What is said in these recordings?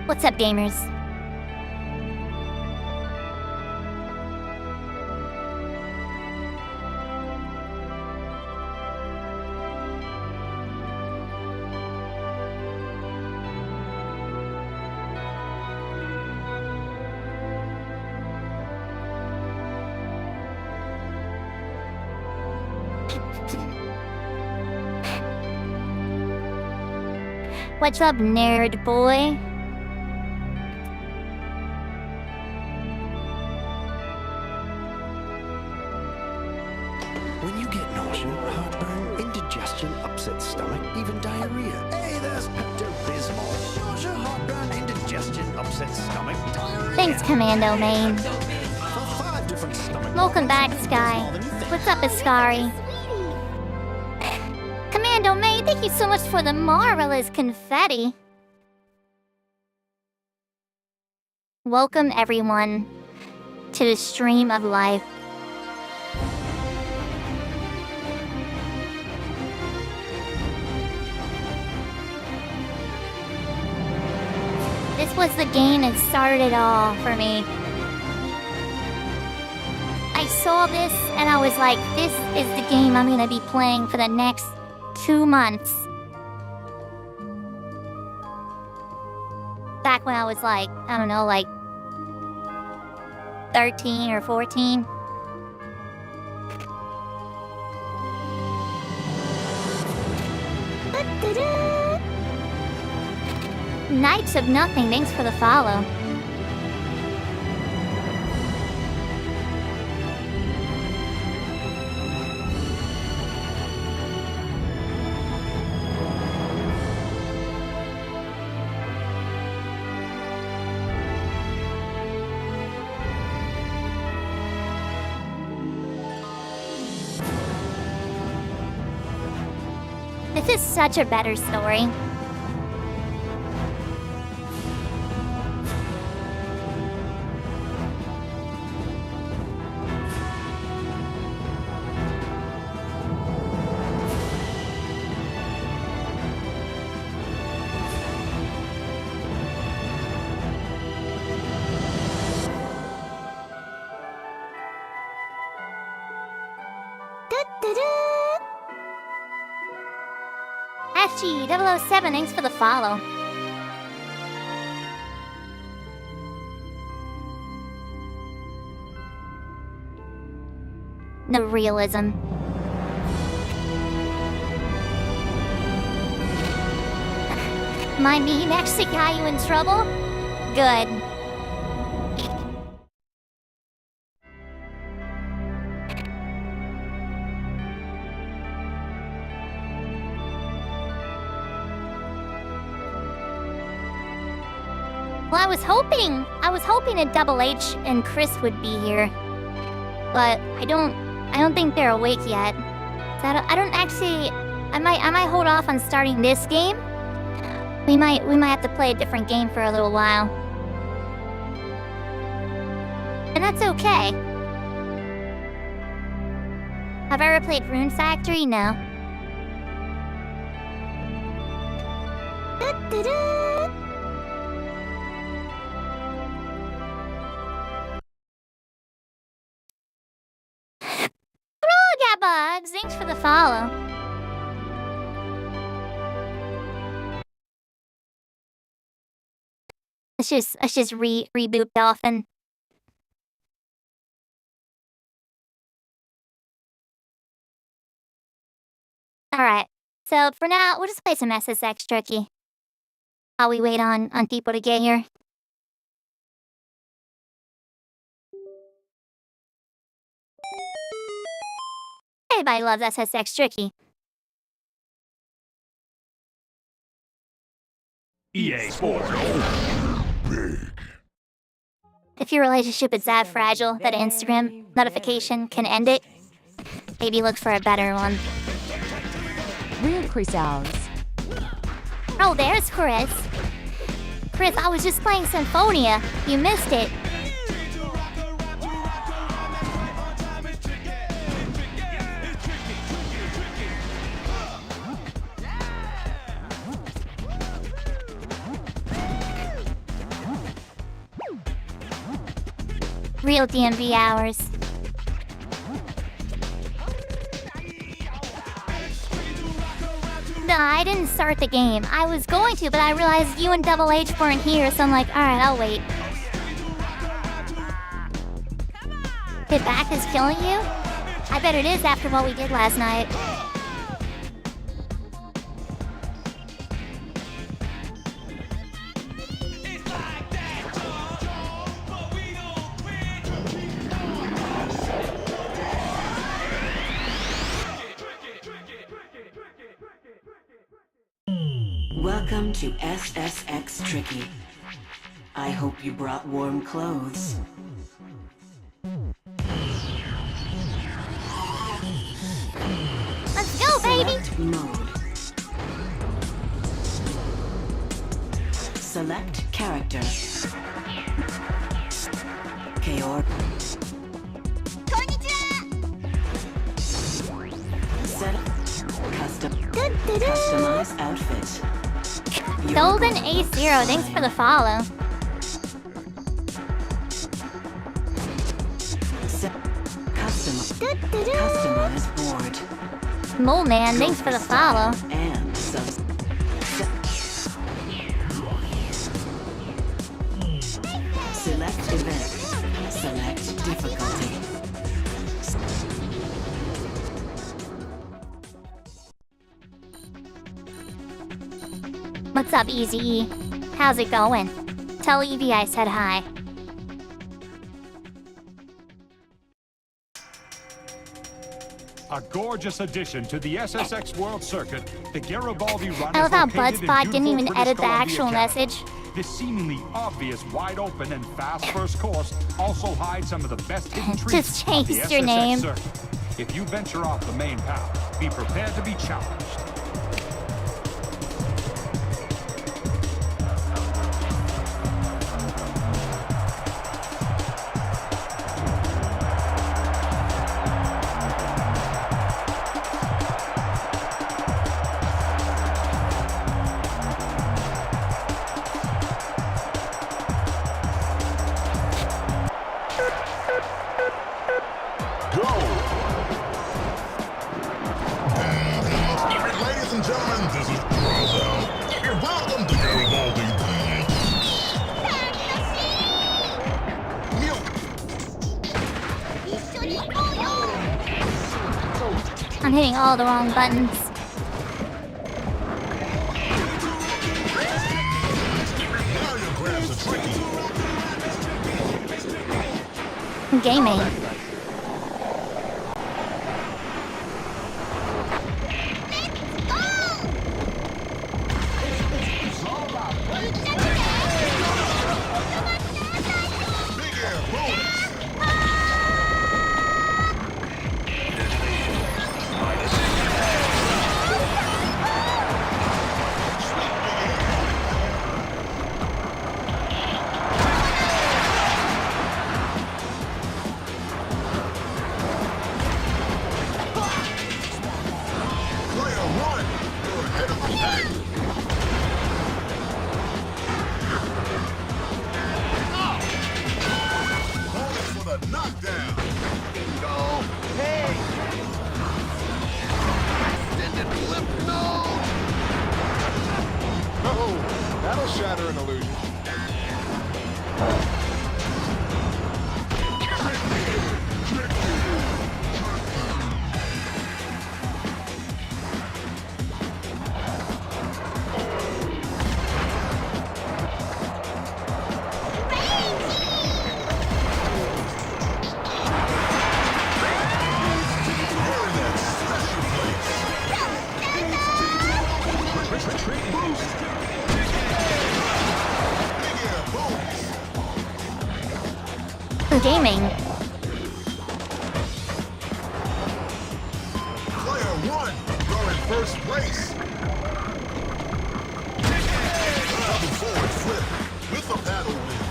What's up, gamers? What's up, nerd boy? When you get nausea, heartburn, indigestion, upset stomach, even diarrhea. Hey, there's Pepto-Bismol. Nausea, heartburn, indigestion, upset stomach, diarrhea. Thanks, Commando Main. For 5 different stomach Welcome back, problems, Sky. more than you think. What's up, Ascari? Commando Main, thank you so much for the marvelous confetti. Welcome, everyone, to the stream of life. This was the game that started it all for me. I saw this and I was like, this is the game I'm gonna be playing for the next 2 months. Back when I was like, I don't know, like 13 or 14. Knights of Nothing, thanks for the follow. This is such a better story. FG007, thanks for the follow. No realism. Mind me next to got you in trouble? Good. Well, I was hoping that Double H and Chris would be here, but I don't think they're awake yet. So I don't actually. I might hold off on starting this game. We might have to play a different game for a little while, and that's okay. Have I ever played Rune Factory? No. Bugs, thanks for the follow. Let's just reboot Dolphin. Alright, so for now, we'll just play some SSX Tricky while we wait on people to get here. Everybody loves SSX Tricky. EA Sports. If your relationship is that fragile that an Instagram notification can end it, maybe look for a better one. Real Chris Hours. Oh, there's Chris. Chris, I was just playing Symphonia. You missed it. Real DMV hours. No, I didn't start the game. I was going to, but I realized you and Double H weren't here, so I'm like, alright, I'll wait. Hit back is killing you? I bet it is after what we did last night. Welcome to SSX Tricky. I hope you brought warm clothes. Let's go, baby! Select mode. Select character. Kaor. Set custom. Customize outfit. Golden A0, thanks for the follow. Customize board. Mole Man, thanks for the follow. And select event. Select difficulty. What's up, Easy? How's it going? Tell Evie I said hi. A gorgeous addition to the SSX World Circuit, the Garibaldi Run I love how is located in Budspot didn't beautiful even British edit the Columbia, actual Canada. message. This seemingly obvious, wide-open, and fast first course also hides some of the best hidden treats Just of the changed your SSX name. circuit. If you venture off the main path, be prepared to be challenged. Ladies and gentlemen, this is Rosso. And welcome to Garibaldi. I'm hitting all the wrong buttons. Now your grabs are tricky. Gaming. Big air bonus. Player one, you're ahead of the pack. Bonus for the knockdown. Bingo! Hey! Extended flip, no! Oh, that'll shatter an illusion. You're in that special place. Trick boost. Big air bonus. Gaming. Player one, you're in first place. Double forward flip with a paddle wheel.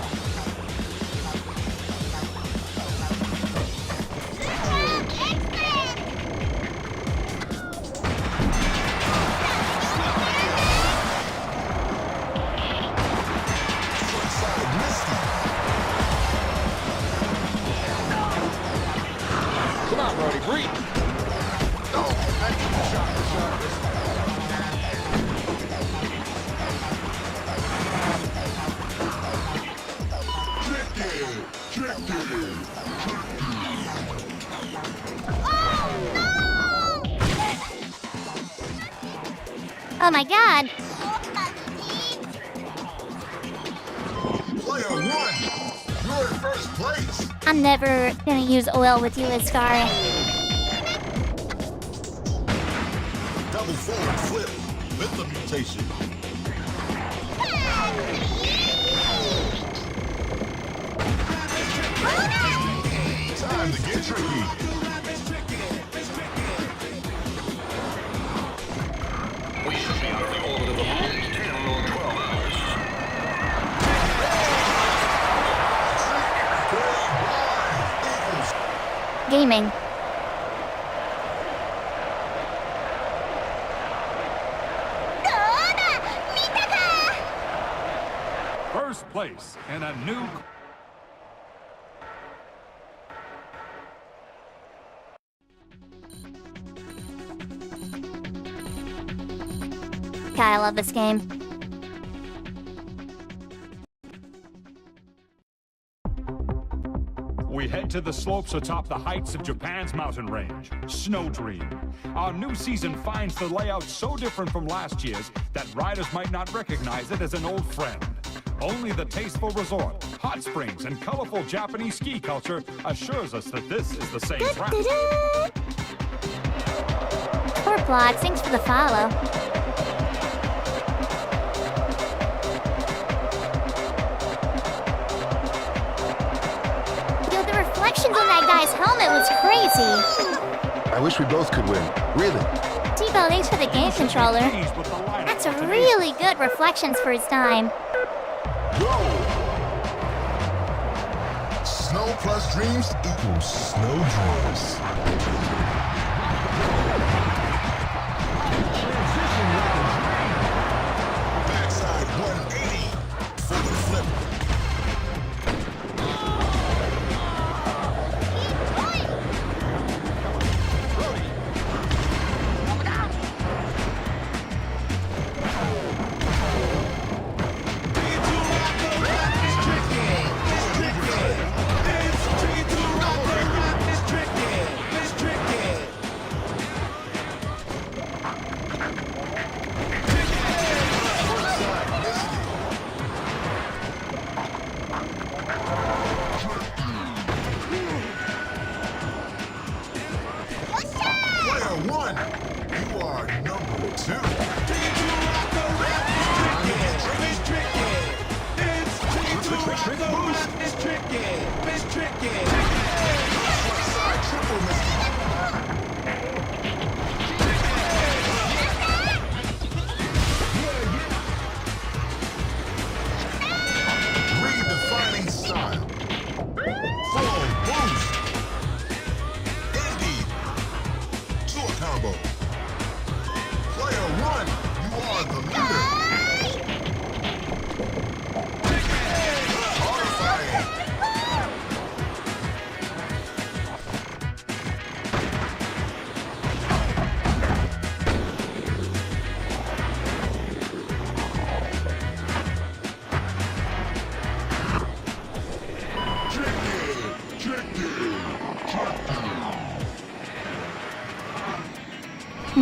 Frontside Misty. free. Oh, I need to shot the shot. Oh my god! Player 1, you're in first place. I'm never gonna use oil with you, Iskari. Double forward flip with the mutation. Time to get tricky. We should be out of the orbit of the moon in 10 or 12 hours. Gaming. First place in a new... God, I love this game. We head to the slopes atop the heights of Japan's mountain range, Snow Dream. Our new season finds the layout so different from last year's that riders might not recognize it as an old friend. Only the tasteful resort, hot springs, and colorful Japanese ski culture assures us that this is the same track. Poor Blog, thanks for the follow. Yo, the reflections on that guy's helmet was crazy. I wish we both could win. Really. T-Bell, thanks for the game controller. That's a really good reflections for his time. Go! Snow plus dreams equals snow dreams. Backside 180 for the flip.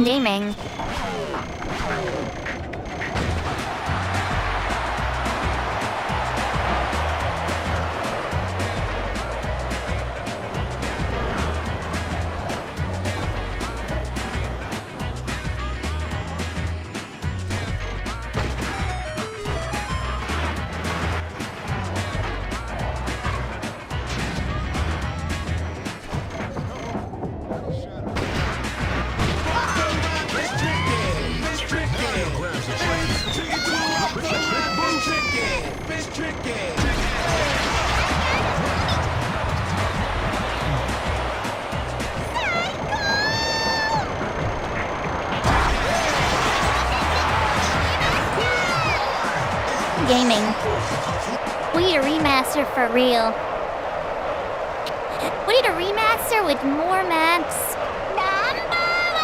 Gaming. Gaming. We a remaster for real. We need a remaster with more maps,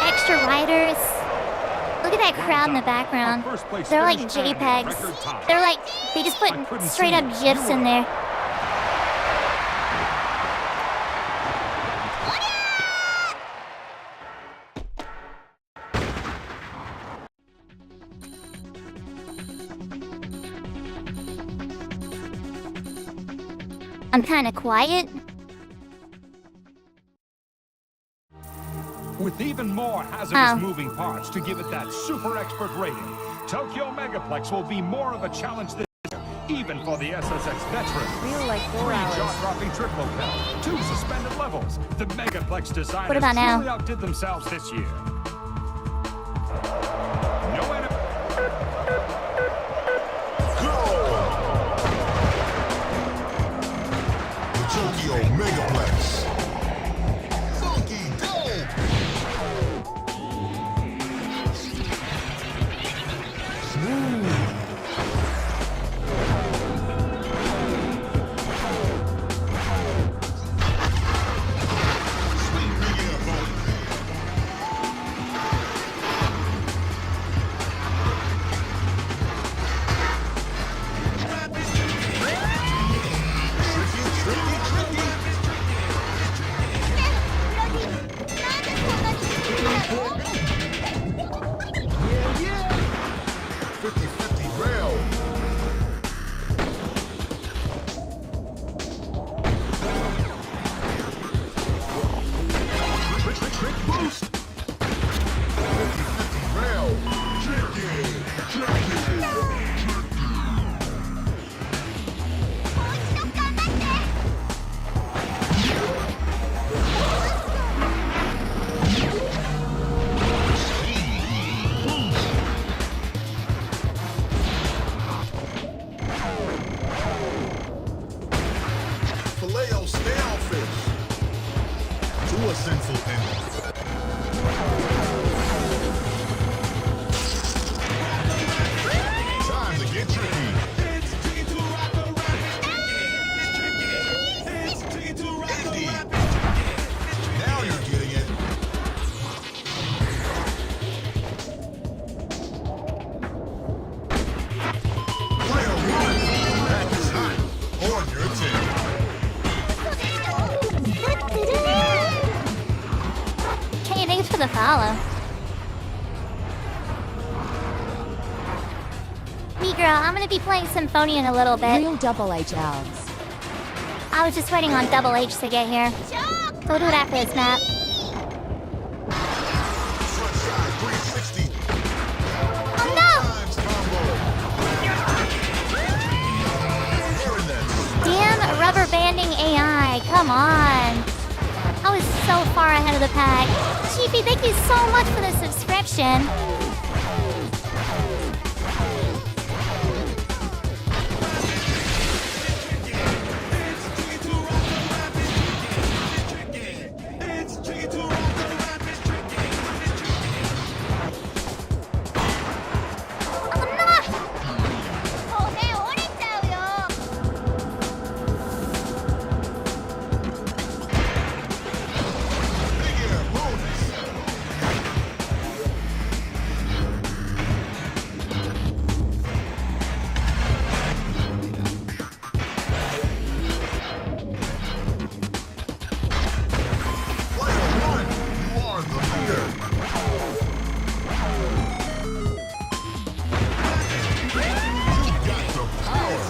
extra riders. Look at that crowd in the background. They're like JPEGs. They're like, they just put straight up GIFs in there. I'm kinda quiet. With even more hazardous moving parts to give it that super expert rating, Tokyo Megaplex will be more of a challenge this year, even for the SSX veterans. Feel like 4 3 hours. jaw-dropping trip locale, 2 suspended levels. The Megaplex designers What about now? truly outdid themselves this year. No enemy. Tokyo Megaplex. Funky dope. Sweet big air boat. Yeah, yeah. 50-50 rail. Trick boost. 50-50 rail. Tricky. Filet-o snailfish. To a sinful end. Time to get tricky. Now you're getting it. Player one, pack is hot on your team. Hey, thanks for the follow. Me girl, I'm gonna be playing Symphonia in a little bit. Real Double H elves. I was just waiting on Double H to get here. We'll do it after this map. Frontside 360. Oh no! Times combo. Hearing that. Damn rubber banding AI, come on. I was so far ahead of the pack. Chiefy, thank you so much for the subscription. Big air bonus. Player one, you are the leader. You got the power.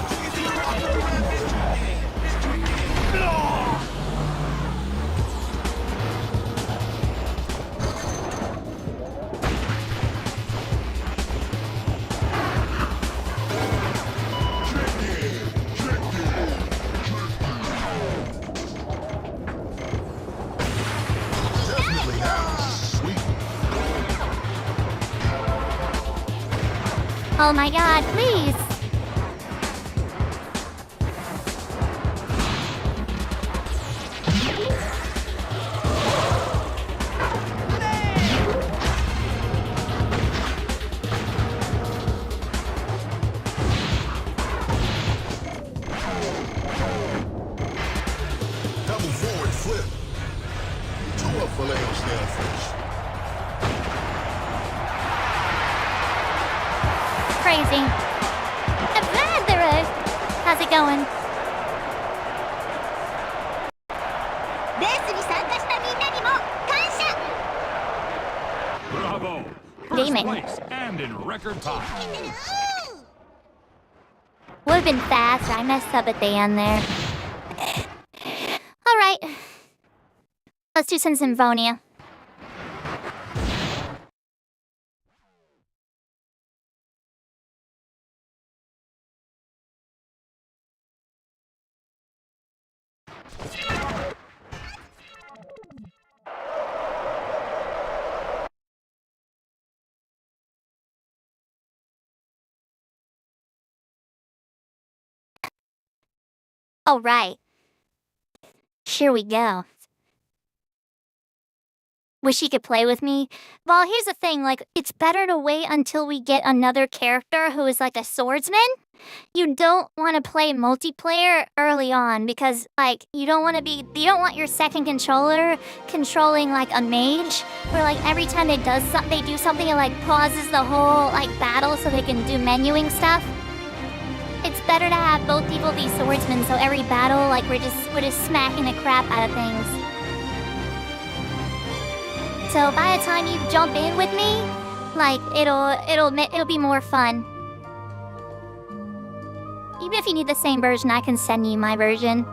Definitely have sweet. Oh my god, please. Triple forward flip. To a filet of snailfish. Crazy. How's it going? Bravo! Damn First it. place and in record time. Would have been fast. I messed up at the end there. Alright. Let's do some Symphonia. All right. Here we go. Wish he could play with me. Well, here's the thing, like, it's better to wait until we get another character who is like a swordsman. You don't want to play multiplayer early on because, like, you don't want your second controller controlling like a mage, where like every time they do something, it like pauses the whole like battle so they can do menuing stuff. It's better to have both people be swordsmen, so every battle, like, we're just smacking the crap out of things. So by the time you jump in with me, like, it'll be more fun. Even if you need the same version, I can send you my version.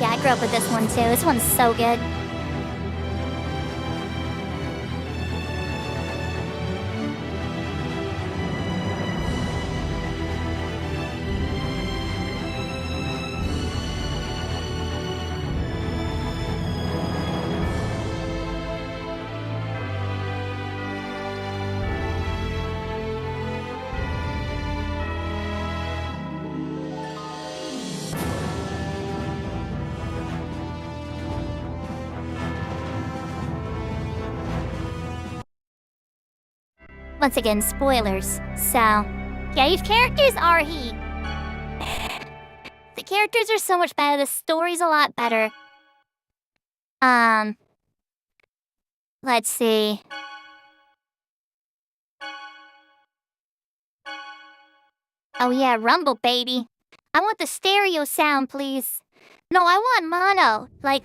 Yeah, I grew up with this one too. This one's so good. Once again, spoilers. So, yeah, these characters are he. The characters are so much better. The story's a lot better. Let's see. Oh yeah, Rumble, baby. I want the stereo sound, please. No, I want mono. Like,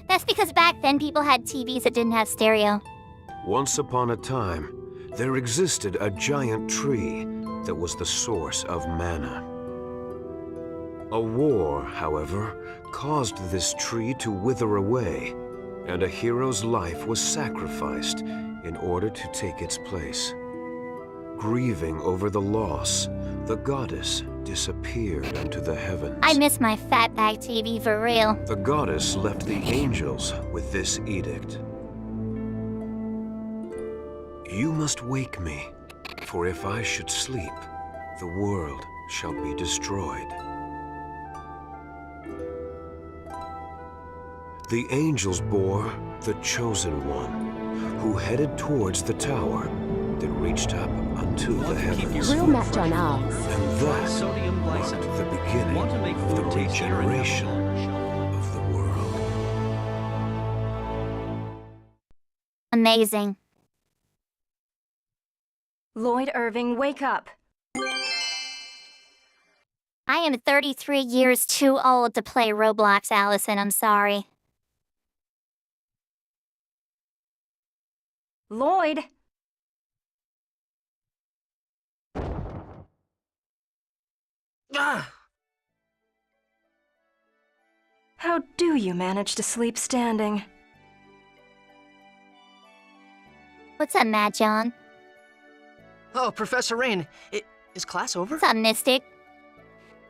that's because back then people had TVs that didn't have stereo. Once upon a time, there existed a giant tree that was the source of mana. A war, however, caused this tree to wither away, and a hero's life was sacrificed in order to take its place. Grieving over the loss, the goddess disappeared into the heavens. I miss my fatback TV for real. The goddess left the angels with this edict. You must wake me, for if I should sleep, the world shall be destroyed. The angels bore the Chosen One, who headed towards the tower that reached up unto the heavens. Real match on ours. And that marked the beginning of the regeneration of the world. Amazing. Lloyd Irving, wake up. I am 33 years too old to play Roblox, Allison. I'm sorry. Lloyd! Ah! How do you manage to sleep standing? What's up, Matt John? Oh, Professor Rain, is class over? What's up, Mystic?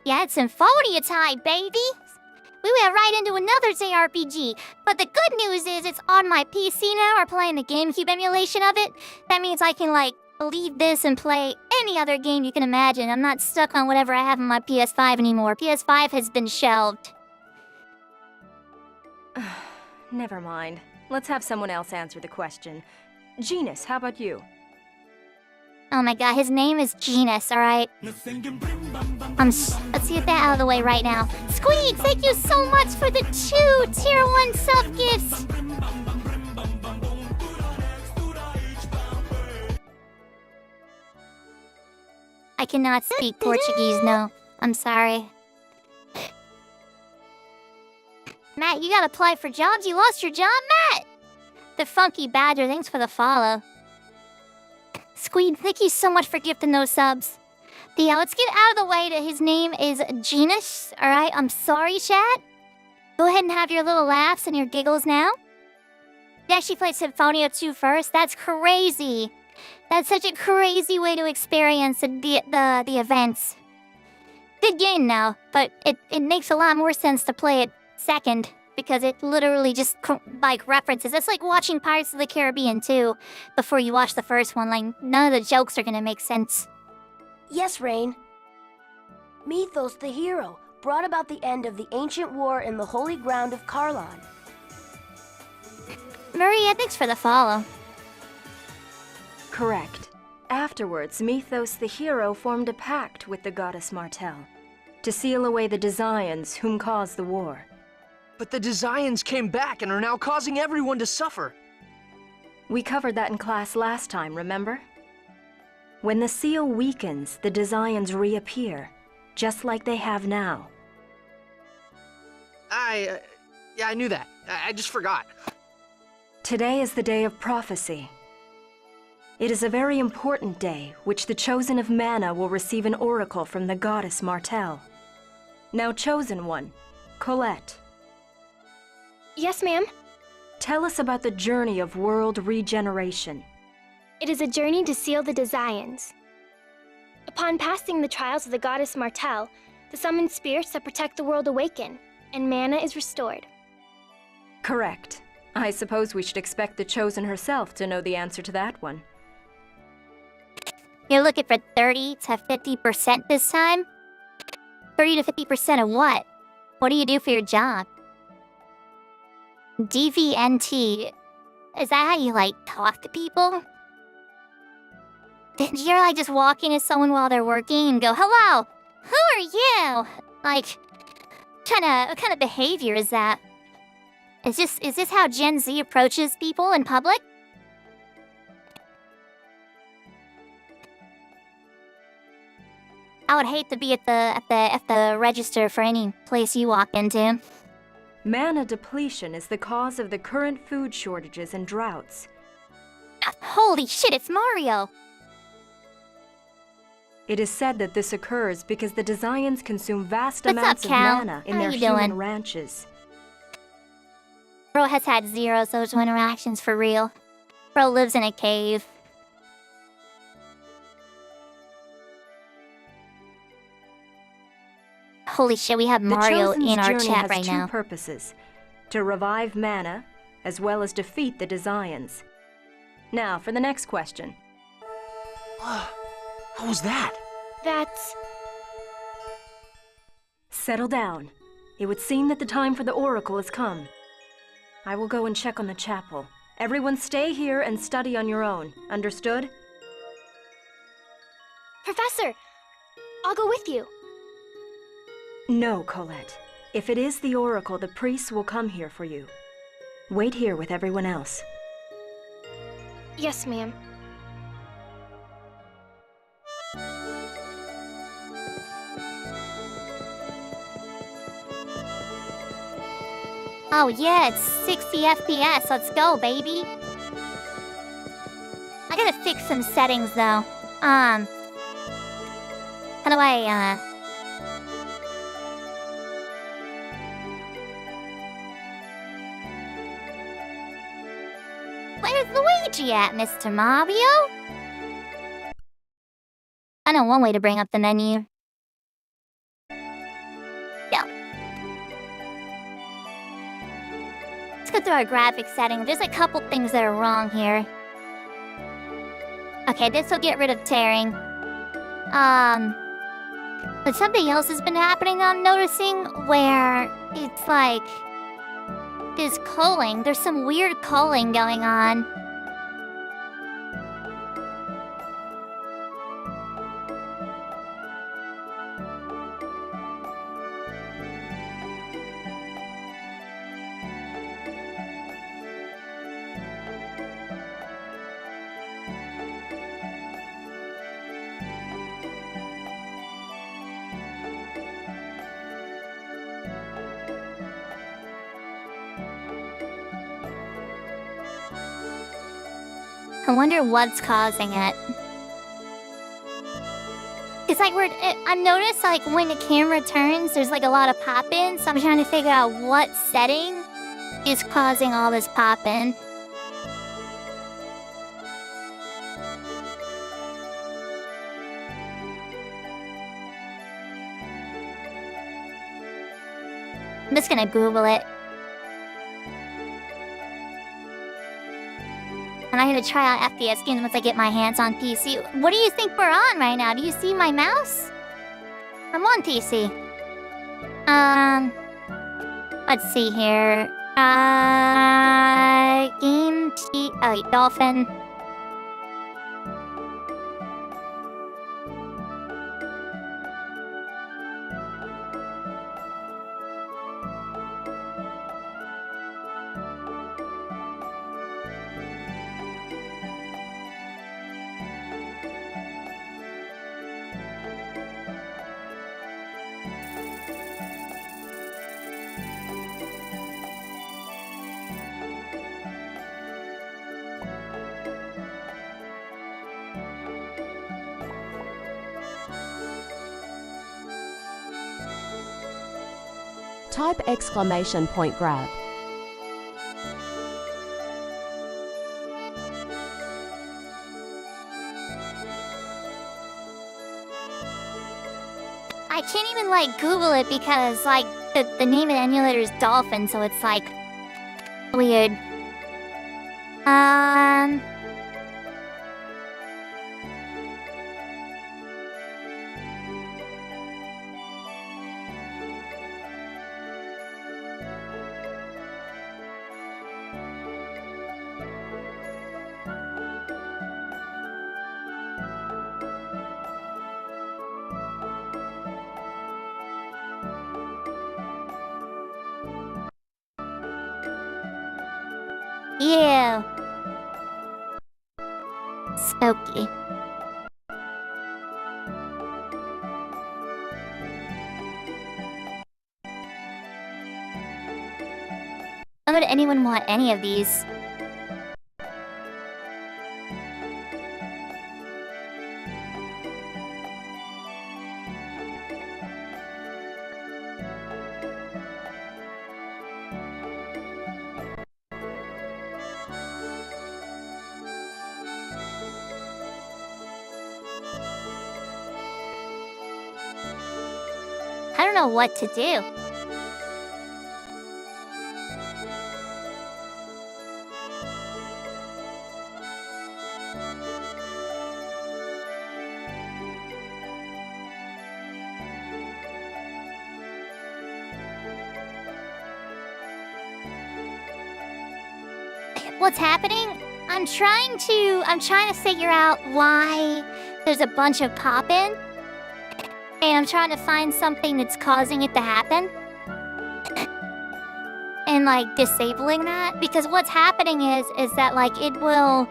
Yeah, it's Symphonia time, baby! We went right into another JRPG, but the good news is it's on my PC now. We're playing the GameCube emulation of it. That means I can, like, leave this and play any other game you can imagine. I'm not stuck on whatever I have on my PS5 anymore. PS5 has been shelved. Never mind. Let's have someone else answer the question. Genus, how about you? Oh my god, his name is Genus, alright? Let's get that out of the way right now. Squeak, thank you so much for the 2 Tier 1 sub gifts! I cannot speak Portuguese, no. I'm sorry. Matt, you gotta apply for jobs? You lost your job, Matt? The Funky Badger, thanks for the follow. Squeed, thank you so much for gifting those subs. Yeah, let's get out of the way that his name is Genus, alright? I'm sorry, chat. Go ahead and have your little laughs and your giggles now. You actually played Symphonia 2 first? That's crazy. That's such a crazy way to experience the events. Good game now, but it makes a lot more sense to play it second, because it literally just, like, references. It's like watching Pirates of the Caribbean 2 before you watch the first one. Like, none of the jokes are gonna make sense. Yes, Rain. Mythos, the hero, brought about the end of the ancient war in the holy ground of Karlon. Maria, thanks for the follow. Correct. Afterwards, Mythos the hero formed a pact with the goddess Martel to seal away the Desians whom caused the war. But the Desians came back and are now causing everyone to suffer. We covered that in class last time, remember? When the seal weakens, the Desians reappear, just like they have now. Yeah, I knew that. I just forgot. Today is the day of prophecy. It is a very important day, which the Chosen of Mana will receive an oracle from the goddess Martel. Now, Chosen One, Colette. Yes, ma'am? Tell us about the journey of world regeneration. It is a journey to seal the Desians. Upon passing the trials of the goddess Martel, the summoned spirits that protect the world awaken, and mana is restored. Correct. I suppose we should expect the Chosen herself to know the answer to that one. You're looking for 30 to 50% this time? 30 to 50% of what? What do you do for your job? DVNT. Is that how you, like, talk to people? You're, like, just walking to someone while they're working and go, "Hello, who are you?" Like, what kind of behavior is that? Is this how Gen Z approaches people in public? I would hate to be at the register for any place you walk into. Mana depletion is the cause of the current food shortages and droughts. Holy shit, it's Mario! It is said that this occurs because the Desians consume vast What's amounts up, of Cal? mana in How their you human doing? ranches. Bro has had zero social interactions for real. Bro lives in a cave. Holy shit, we have Mario in our chat right now. The Chosen's journey has two purposes: to revive mana, as well as defeat the Desians. Now, for the next question. What was that? That's... Settle down. It would seem that the time for the oracle has come. I will go and check on the chapel. Everyone stay here and study on your own. Understood? Professor! I'll go with you. No, Colette. If it is the oracle, the priests will come here for you. Wait here with everyone else. Yes, ma'am. Oh yeah, it's 60 FPS. Let's go, baby. I gotta fix some settings though. How do I Where's Luigi at, Mr. Mario? I know one way to bring up the menu. Yeah. Let's go through our graphics settings. There's a couple things that are wrong here. Okay, this will get rid of tearing. But something else has been happening I'm noticing where it's like this culling. There's some weird culling going on. I wonder what's causing it. It's like I've noticed like when the camera turns, there's like a lot of pop-in, so I'm trying to figure out what setting is causing all this pop-in. I'm just gonna Google it. And I'm gonna try out FPS games once I get my hands on PC. What do you think we're on right now? Do you see my mouse? I'm on PC. Let's see here. Dolphin. Type exclamation point grab. I can't even like Google it because like the name of the emulator is Dolphin, so it's like weird. Ew. Spooky. Why would anyone want any of these? I don't know what to do. What's happening? I'm trying to figure out why there's a bunch of pop-in. And I'm trying to find something that's causing it to happen. And like disabling that. Because what's happening is that like it will...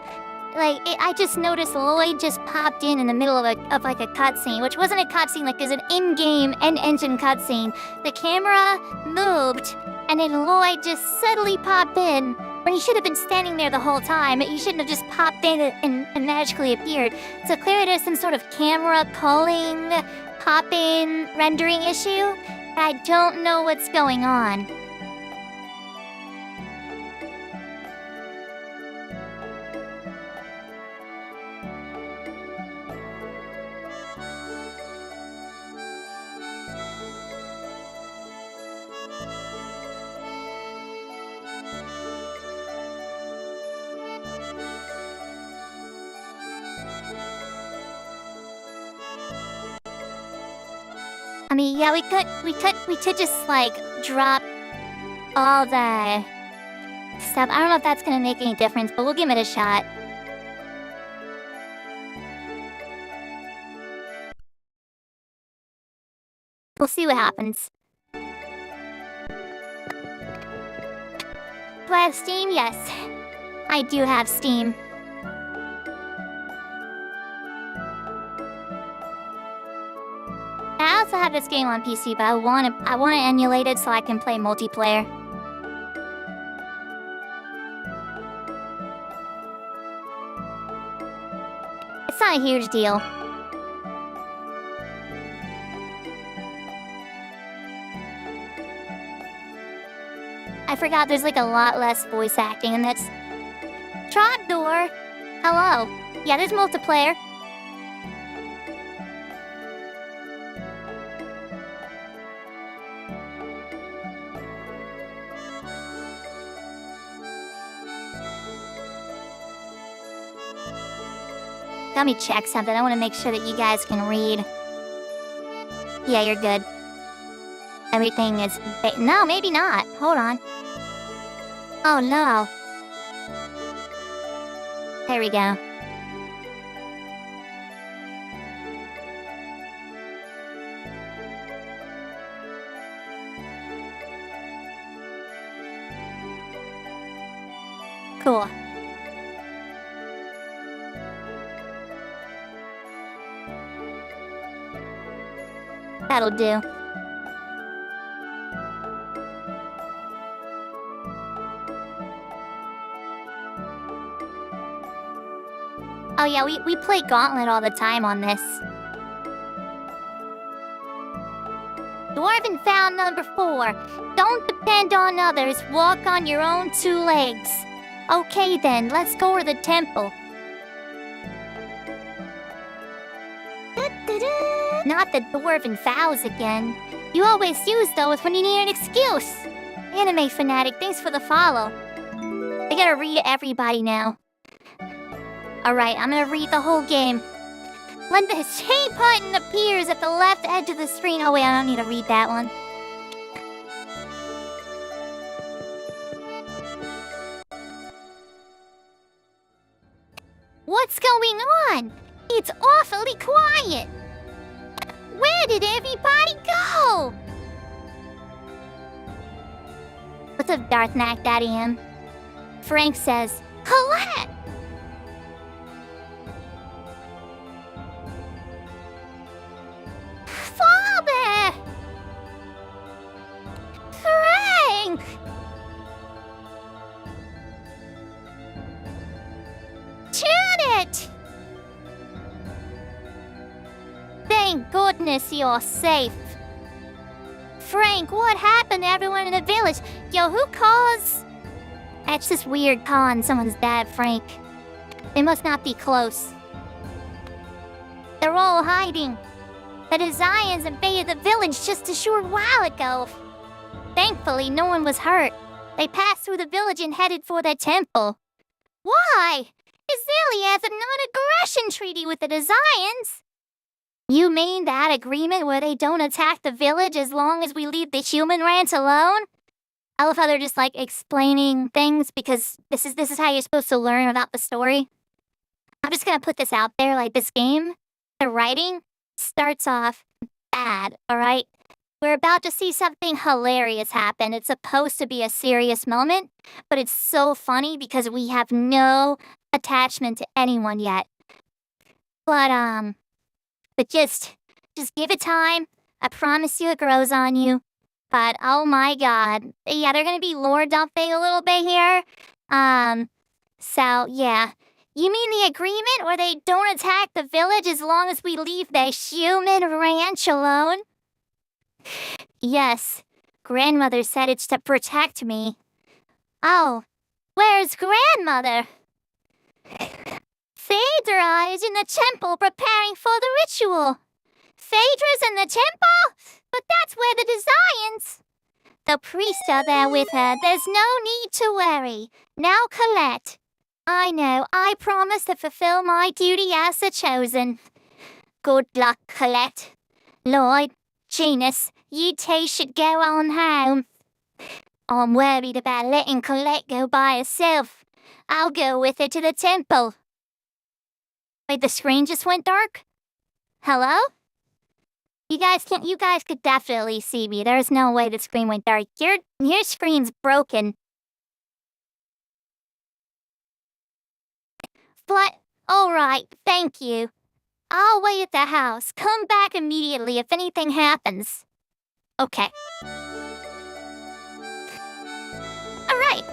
I just noticed Lloyd just popped in the middle of like a cutscene, which wasn't a cutscene, like there's an in-game end-engine cutscene. The camera moved, and then Lloyd just suddenly popped in, when he should have been standing there the whole time. He shouldn't have just popped in and magically appeared. So clearly there's some sort of camera culling, pop-in rendering issue, and I don't know what's going on. I mean, yeah, we could just like drop all the stuff. I don't know if that's gonna make any difference, but we'll give it a shot. We'll see what happens. Do I have Steam? Yes, I do have Steam. I also have this game on PC, but I want to emulate it so I can play multiplayer. not a huge deal. I forgot there's like a lot less voice acting in this. Trapdoor! Hello. Yeah, there's multiplayer. Let me check something. I want to make sure that you guys can read. Yeah, you're good. Everything is... No, maybe not. Hold on. Oh, no. There we go. Cool. That'll do. Oh yeah, we play Gauntlet all the time on this. Dwarven found number 4. Don't depend on others, walk on your own 2 legs. Okay then, let's go to the temple. Not the Dwarven vows again. You always use those when you need an excuse. Anime fanatic, thanks for the follow. I gotta read everybody now. Alright, I'm gonna read the whole game. When the shape button appears at the left edge of the screen... Oh wait, I don't need to read that one. What's going on? It's awfully quiet. Where did everybody go? What's up, Darth Knack Daddy M? Frank says, Colette! Father! Frank! Janet! Thank goodness you're safe. Frank, what happened to everyone in the village? Yo, who calls? That's just weird calling someone's dad Frank. They must not be close. They're all hiding. The Desians invaded the village just a short while ago. Thankfully, no one was hurt. They passed through the village and headed for the temple. Why? Azalea has a non-aggression treaty with the Desians. You mean that agreement where they don't attack the village as long as we leave the human rants alone? I love how they're just like explaining things because this is how you're supposed to learn about the story. I'm just gonna put this out there, like this game, the writing starts off bad, alright? We're about to see something hilarious happen. It's supposed to be a serious moment, but it's so funny because we have no attachment to anyone yet. But just give it time. I promise you it grows on you. But oh my god. Yeah, they're gonna be lore dumping a little bit here. So yeah. You mean the agreement where they don't attack the village as long as we leave the human ranch alone? Yes. Grandmother said it's to protect me. Oh, where's Grandmother? Phaedra is in the temple preparing for the ritual. Phaedra's in the temple? But that's where the Desians... The priests are there with her. There's no need to worry. Now, Colette. I know. I promise to fulfill my duty as the Chosen. Good luck, Colette. Lloyd, Genus, you two should go on home. I'm worried about letting Colette go by herself. I'll go with her to the temple. Wait, the screen just went dark? Hello? You guys could definitely see me. There's no way the screen went dark. Your screen's broken. But, alright, thank you. I'll wait at the house. Come back immediately if anything happens. Okay. Alright.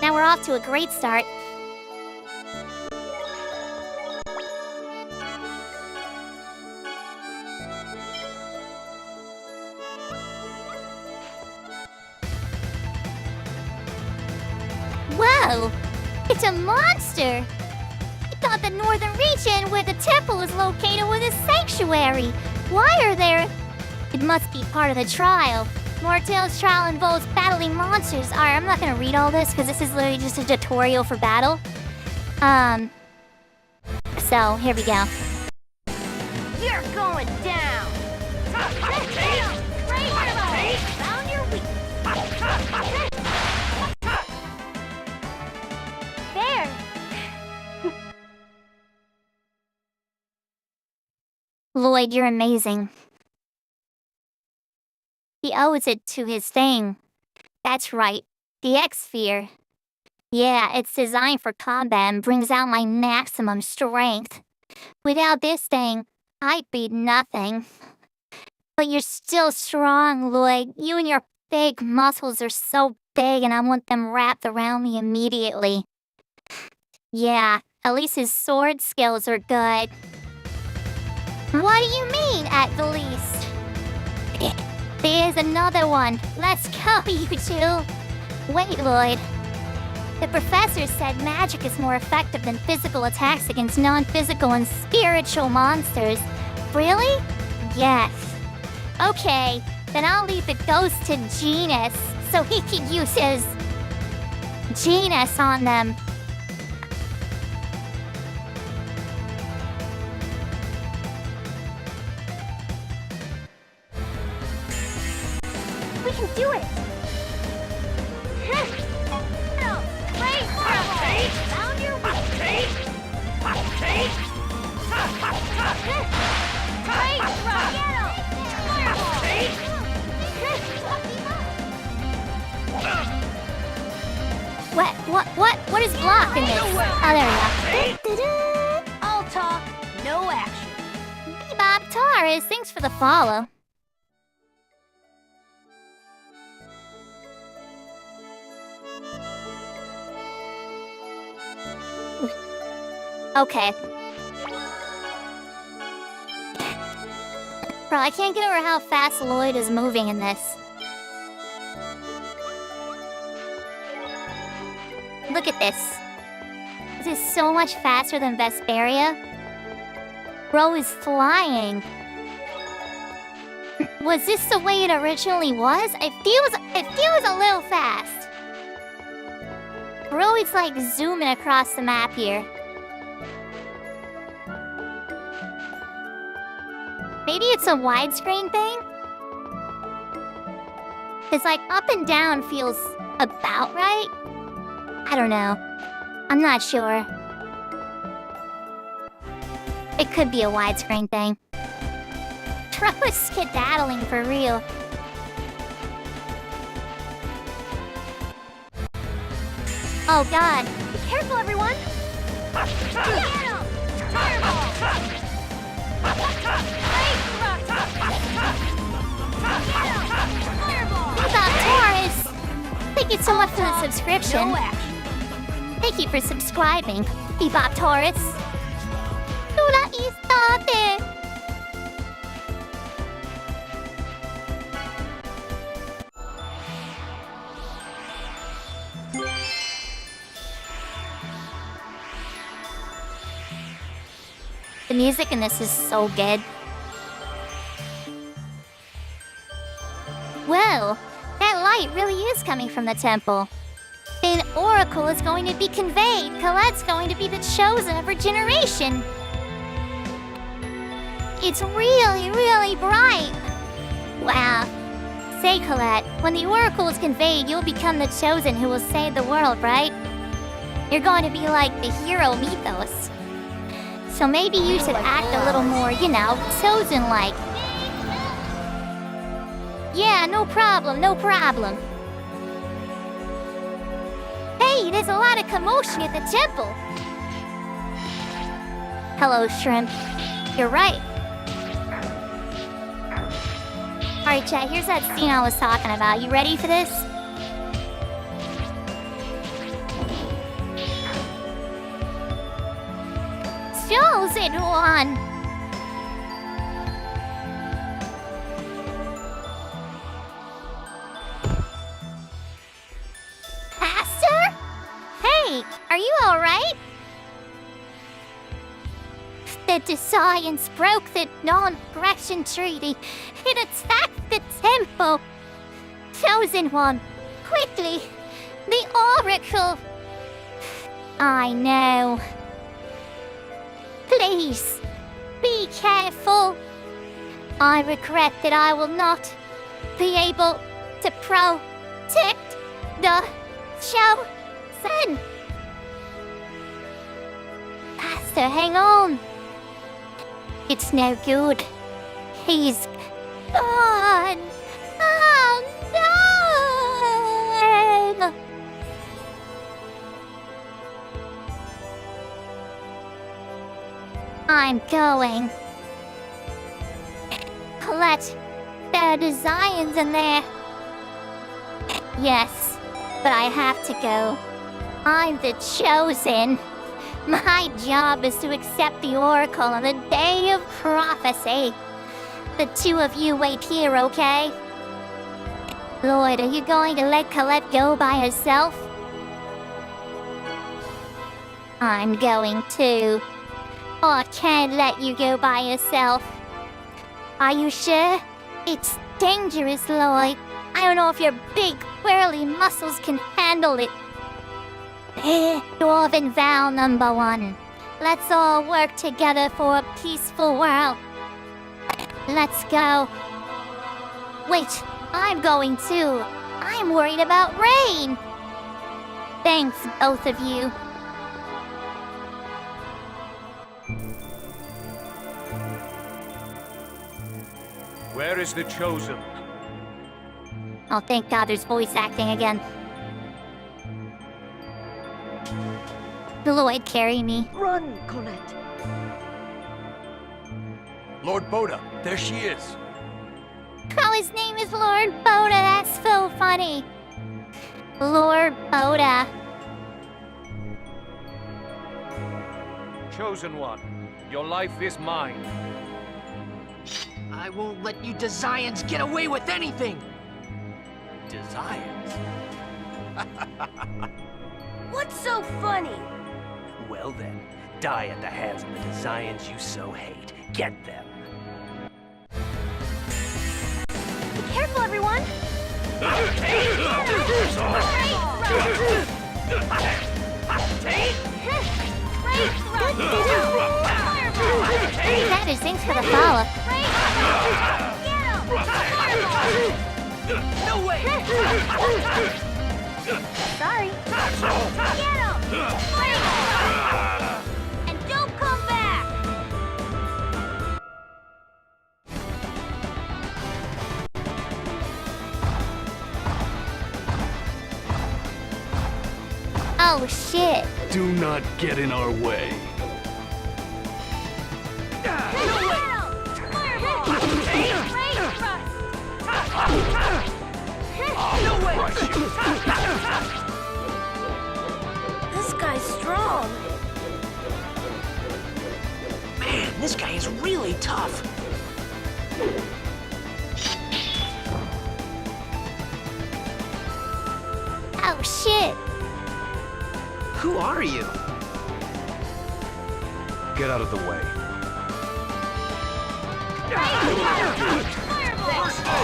Now we're off to a great start. No! It's a monster! I thought the northern region where the temple is located was a sanctuary. Why are there... It must be part of the trial. Martel's trial involves battling monsters. Alright, I'm not gonna read all this because this is literally just a tutorial for battle. So, here we go. You're going down! Found your weak. There! Lloyd, you're amazing. He owes it to his thing. That's right, the X-Sphere. Yeah, it's designed for combat and brings out my maximum strength. Without this thing, I'd be nothing. But you're still strong, Lloyd. You and your big muscles are so big and I want them wrapped around me immediately. Yeah, at least his sword skills are good. What do you mean, at the least? There's another one. Let's go, you two. Wait, Lloyd. The professor said magic is more effective than physical attacks against non-physical and spiritual monsters. Really? Yes. Okay, then I'll leave the ghost to Genus, so he can use his... Genus on them. We can do it! Found your What is blocking this? Oh, there we go. I'll talk, no action. Bebop Taurus, thanks for the follow. Okay. Bro, I can't get over how fast Lloyd is moving in this. Look at this. This is so much faster than Vesperia. Bro is flying. Was this the way it originally was? It feels a little fast. Bro is like zooming across the map here. Maybe it's a widescreen thing? Cause like up and down feels about right? I don't know. I'm not sure. It could be a widescreen thing. Tro is skedaddling for real. Oh god. Be careful, everyone! Bebop Taurus! Thank you so much for the subscription. No action. Thank you for subscribing, Bebop Taurus. Lula istate! The music in this is so good. Well, that light really is coming from the temple. An oracle is going to be conveyed. Colette's going to be the chosen of her generation. It's really, really bright. Wow. Say, Colette, when the oracle is conveyed, you'll become the chosen who will save the world, right? You're going to be like the hero mythos. So maybe you should act a little more, you know, chosen-like. Yeah, no problem, no problem. Hey, there's a lot of commotion at the temple. Hello, Shrimp. You're right. Alright, chat, here's that scene I was talking about. You ready for this? Chosen one! Pastor? Hey, The Defiance broke the non-aggression treaty. It attacked the temple. Chosen One, quickly! The Oracle! I know. Please, be careful. I regret that I will not be able to protect the Chosen. Master, hang on. It's no good. He's gone. Oh no! I'm going. Collect the designs in there. Yes, but I have to go. I'm the Chosen. My job is to accept the Oracle on the day of prophecy. The two of you wait here, okay? Lloyd, are you going to let Colette go by herself? I'm going to. I can't let you go by yourself. Are you sure? It's dangerous, Lloyd. I don't know if your big, burly muscles can handle it. Dwarven vow number 1. Let's all work together for a peaceful world. Let's go. Wait, I'm going too. I'm worried about rain. Thanks, both of you. Where is the Chosen? Oh, thank God there's voice acting again. Lloyd, carry me. Run, Colette. Lord Boda, there she is. Oh, his name is Lord Boda. That's so funny. Lord Boda. Chosen One, your life is mine. I won't let you Desians get away with anything! Desians? What's so funny? Well then, die at the hands of the Desians you so hate. Get them. Be careful, everyone! That is thanks for the follow. No way! Sorry. Get him! And don't come back! Oh shit. Do not get in our way. No way! This guy's strong. Man, this guy is really tough. Oh shit. Who are you? Get out of the way.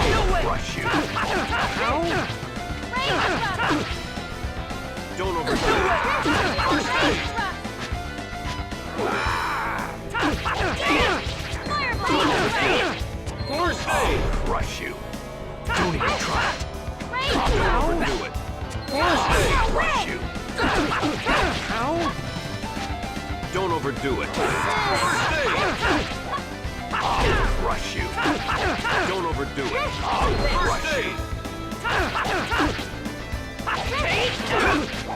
No way! Crush you. Don't overdo it. Crush you. Don't even try it. Don't overdo it. Crush you. Don't overdo it. Crush you. Don't overdo it. Crush you.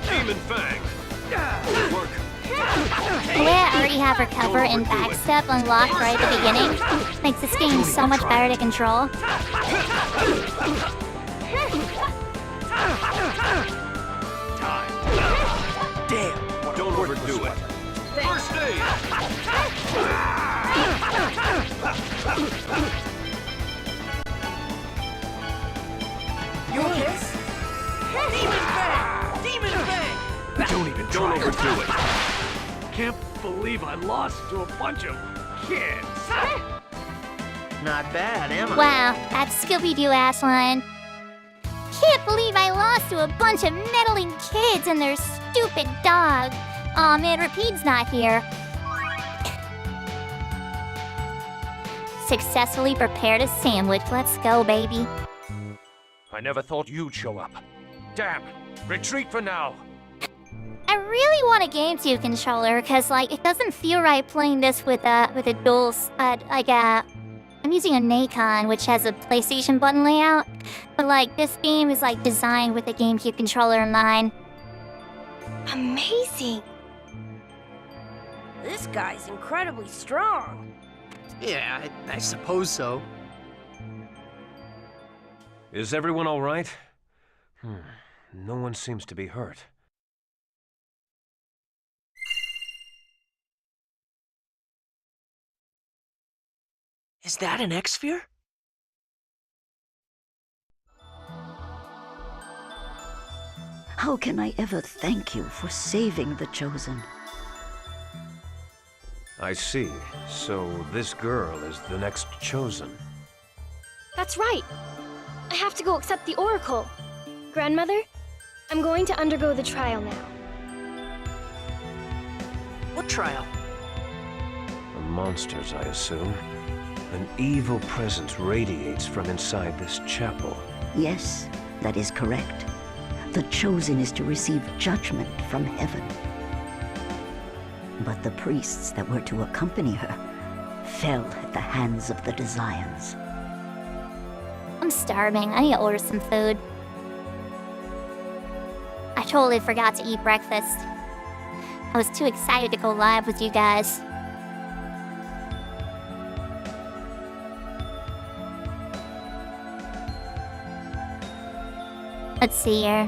Demon Fang. Good work. The way I already have Recover and Backstep unlocked right at the beginning makes this game so much better to control. Damn. Don't overdo it. First aid. You okay? Demon Fang! Demon Fang! Don't even Don't try it. overdo it. Can't believe I lost to a bunch of kids. Not bad, am I? Wow, that Scooby-Doo ass line. Can't believe I lost to a bunch of meddling kids and their stupid dog. Aw, man, Rapide's not here. Successfully prepared a sandwich. Let's go, baby. I never thought you'd show up. Damn, retreat for now. I really want a GameCube controller because, like, it doesn't feel right playing this with a dual, I'm using a Nacon, which has a PlayStation button layout, but like this game is like designed with a GameCube controller in mind. Amazing. This guy's incredibly strong. Yeah, I suppose so. Is everyone all right? No one seems to be hurt. Is that an X-Sphere? How can I ever thank you for saving the Chosen? I see. So this girl is the next Chosen. That's right. I have to go accept the Oracle. Grandmother, I'm going to undergo the trial now. What trial? The monsters, I assume. An evil presence radiates from inside this chapel. Yes, that is correct. The Chosen is to receive judgment from heaven. But the priests that were to accompany her fell at the hands of the Desians. I'm starving. I need to order some food. I totally forgot to eat breakfast. I was too excited to go live with you guys. Let's see here.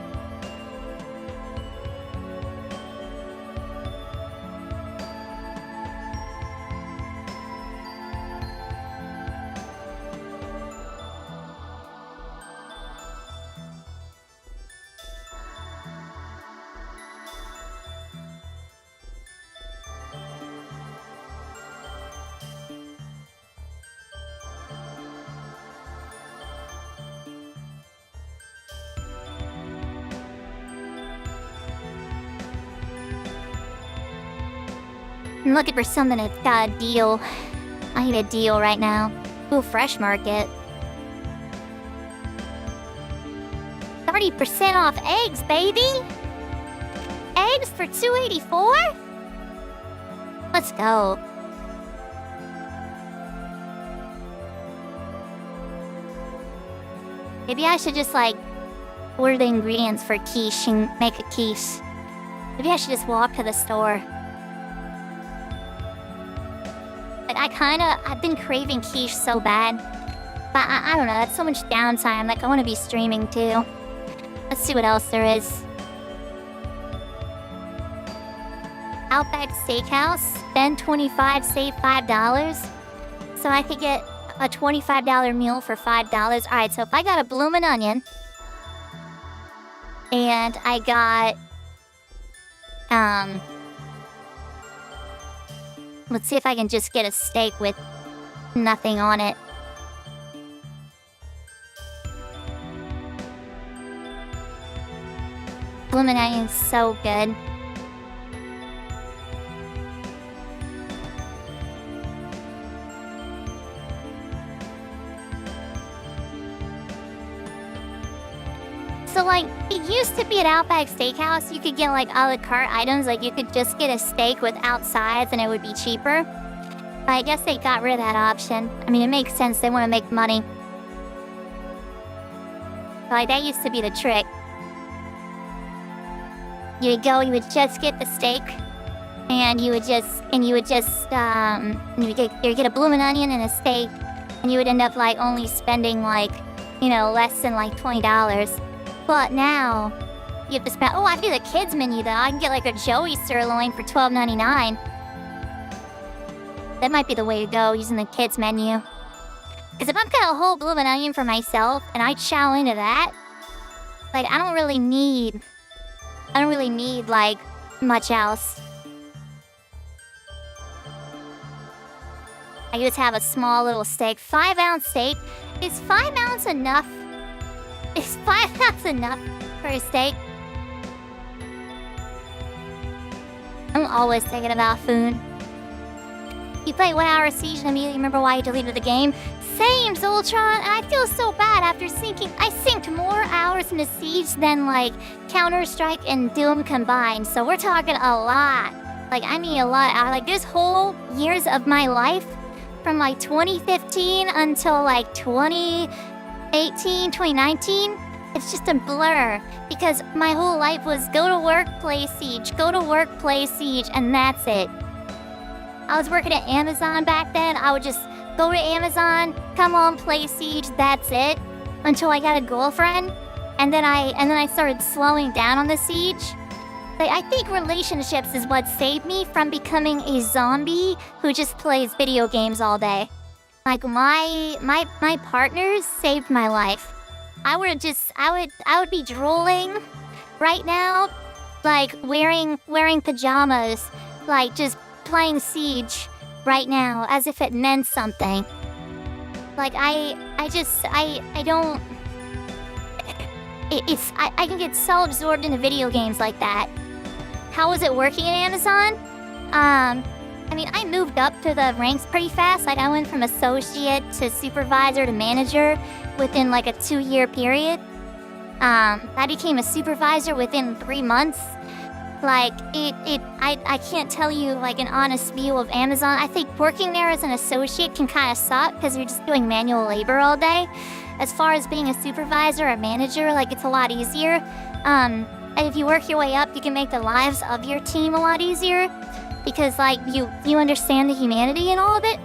I'm looking for something that's got a deal. I need a deal right now. Ooh, Fresh Market. 30% off eggs, baby! Eggs for $2.84? Let's go. Maybe I should just, like, order the ingredients for quiche and make a quiche. Maybe I should just walk to the store. Like, I've been craving quiche so bad. But I don't know, that's so much downtime. Like, I want to be streaming too. Let's see what else there is. Outback Steakhouse, spend $25, save $5. So I could get a $25 meal for $5. Alright, so if I got a bloomin' onion, and I got, let's see if I can just get a steak with nothing on it. Bloomin' onion's so good. So, like, it used to be at Outback Steakhouse, you could get, like, a la carte items. Like, you could just get a steak without sides and it would be cheaper. But I guess they got rid of that option. I mean, it makes sense. They want to make money. So, like, that used to be the trick. You would go, you would just get the steak. And you would just, you would get a bloomin' onion and a steak. And you would end up, like, only spending, like, you know, less than, like, $20. But now, you have to spend... Oh, I do the kids menu, though. I can get, like, a Joey sirloin for $12.99. That might be the way to go, using the kids menu. Because if I've got a whole bloomin' onion for myself, and I chow into that, like, I don't really need, like, much else. I just have a small little steak, 5-ounce steak. Is 5 ounce enough? Is 5 ounce enough for a steak? I'm always thinking about food. You play 1 hour Siege and immediately remember why you deleted the game? Same, Zoltron, and I feel so bad after syncing. I synced more hours into Siege than, like, Counter-Strike and Doom combined, so we're talking a lot. Like, I mean a lot. Like, this whole years of my life, from, like, 2015 until, like, 2018, 2019, it's just a blur. Because my whole life was go to work, play Siege, go to work, play Siege, and that's it. I was working at Amazon back then. I would just go to Amazon, come home, play Siege, that's it. Until I got a girlfriend. And then I started slowing down on the Siege. Like, I think relationships is what saved me from becoming a zombie who just plays video games all day. Like, my partners saved my life. I would be drooling right now, like wearing pajamas, like just playing Siege right now as if it meant something. Like I can get so absorbed into video games like that. How was it working at Amazon? I mean, I moved up to the ranks pretty fast. Like, I went from associate to supervisor to manager within like a 2-year period. I became a supervisor within 3 months. Like, I can't tell you like an honest view of Amazon. I think working there as an associate can kind of suck because you're just doing manual labor all day. As far as being a supervisor or manager, like, it's a lot easier. And if you work your way up, you can make the lives of your team a lot easier because, like, you understand the humanity and all of it.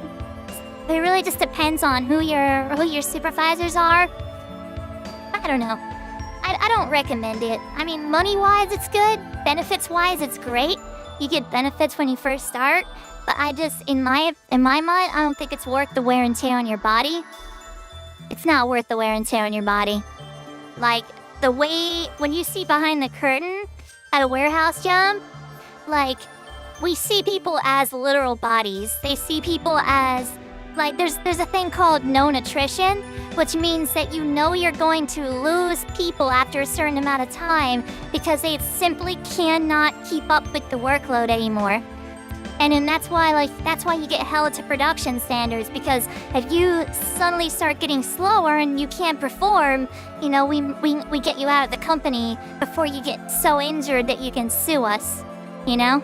But it really just depends on who your supervisors are. I don't know. I don't recommend it. I mean, money-wise, it's good. Benefits-wise, it's great. You get benefits when you first start. But I just, in my mind, I don't think it's worth the wear and tear on your body. It's not worth the wear and tear on your body. Like, the way, when you see behind the curtain at a warehouse job, like, we see people as literal bodies. They see people as, like, there's a thing called known attrition, which means that you know you're going to lose people after a certain amount of time because they simply cannot keep up with the workload anymore. And then that's why you get held to production standards, because if you suddenly start getting slower and you can't perform, you know, we get you out of the company before you get so injured that you can sue us, you know?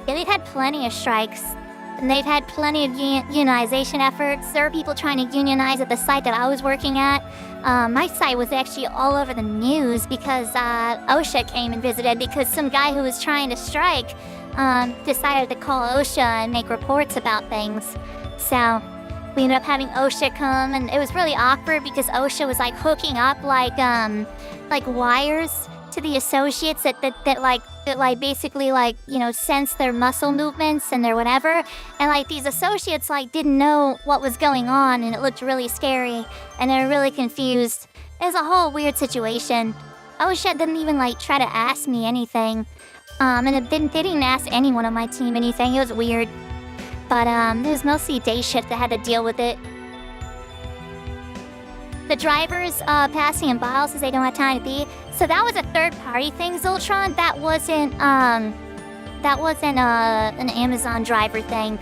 Yeah, they've had plenty of strikes, and they've had plenty of unionization efforts. There are people trying to unionize at the site that I was working at. My site was actually all over the news because OSHA came and visited because some guy who was trying to strike decided to call OSHA and make reports about things. So we ended up having OSHA come, and it was really awkward because OSHA was like hooking up like wires to the associates that basically, like, you know, sense their muscle movements and their whatever. And like these associates like didn't know what was going on, and it looked really scary, and they were really confused. It was a whole weird situation. OSHA didn't even like try to ask me anything. And they didn't ask anyone on my team anything. It was weird. But it was mostly day shift that had to deal with it. The drivers passing in biles because they don't have time to be. So that was a third-party thing, Zoltron. That wasn't an Amazon driver thing.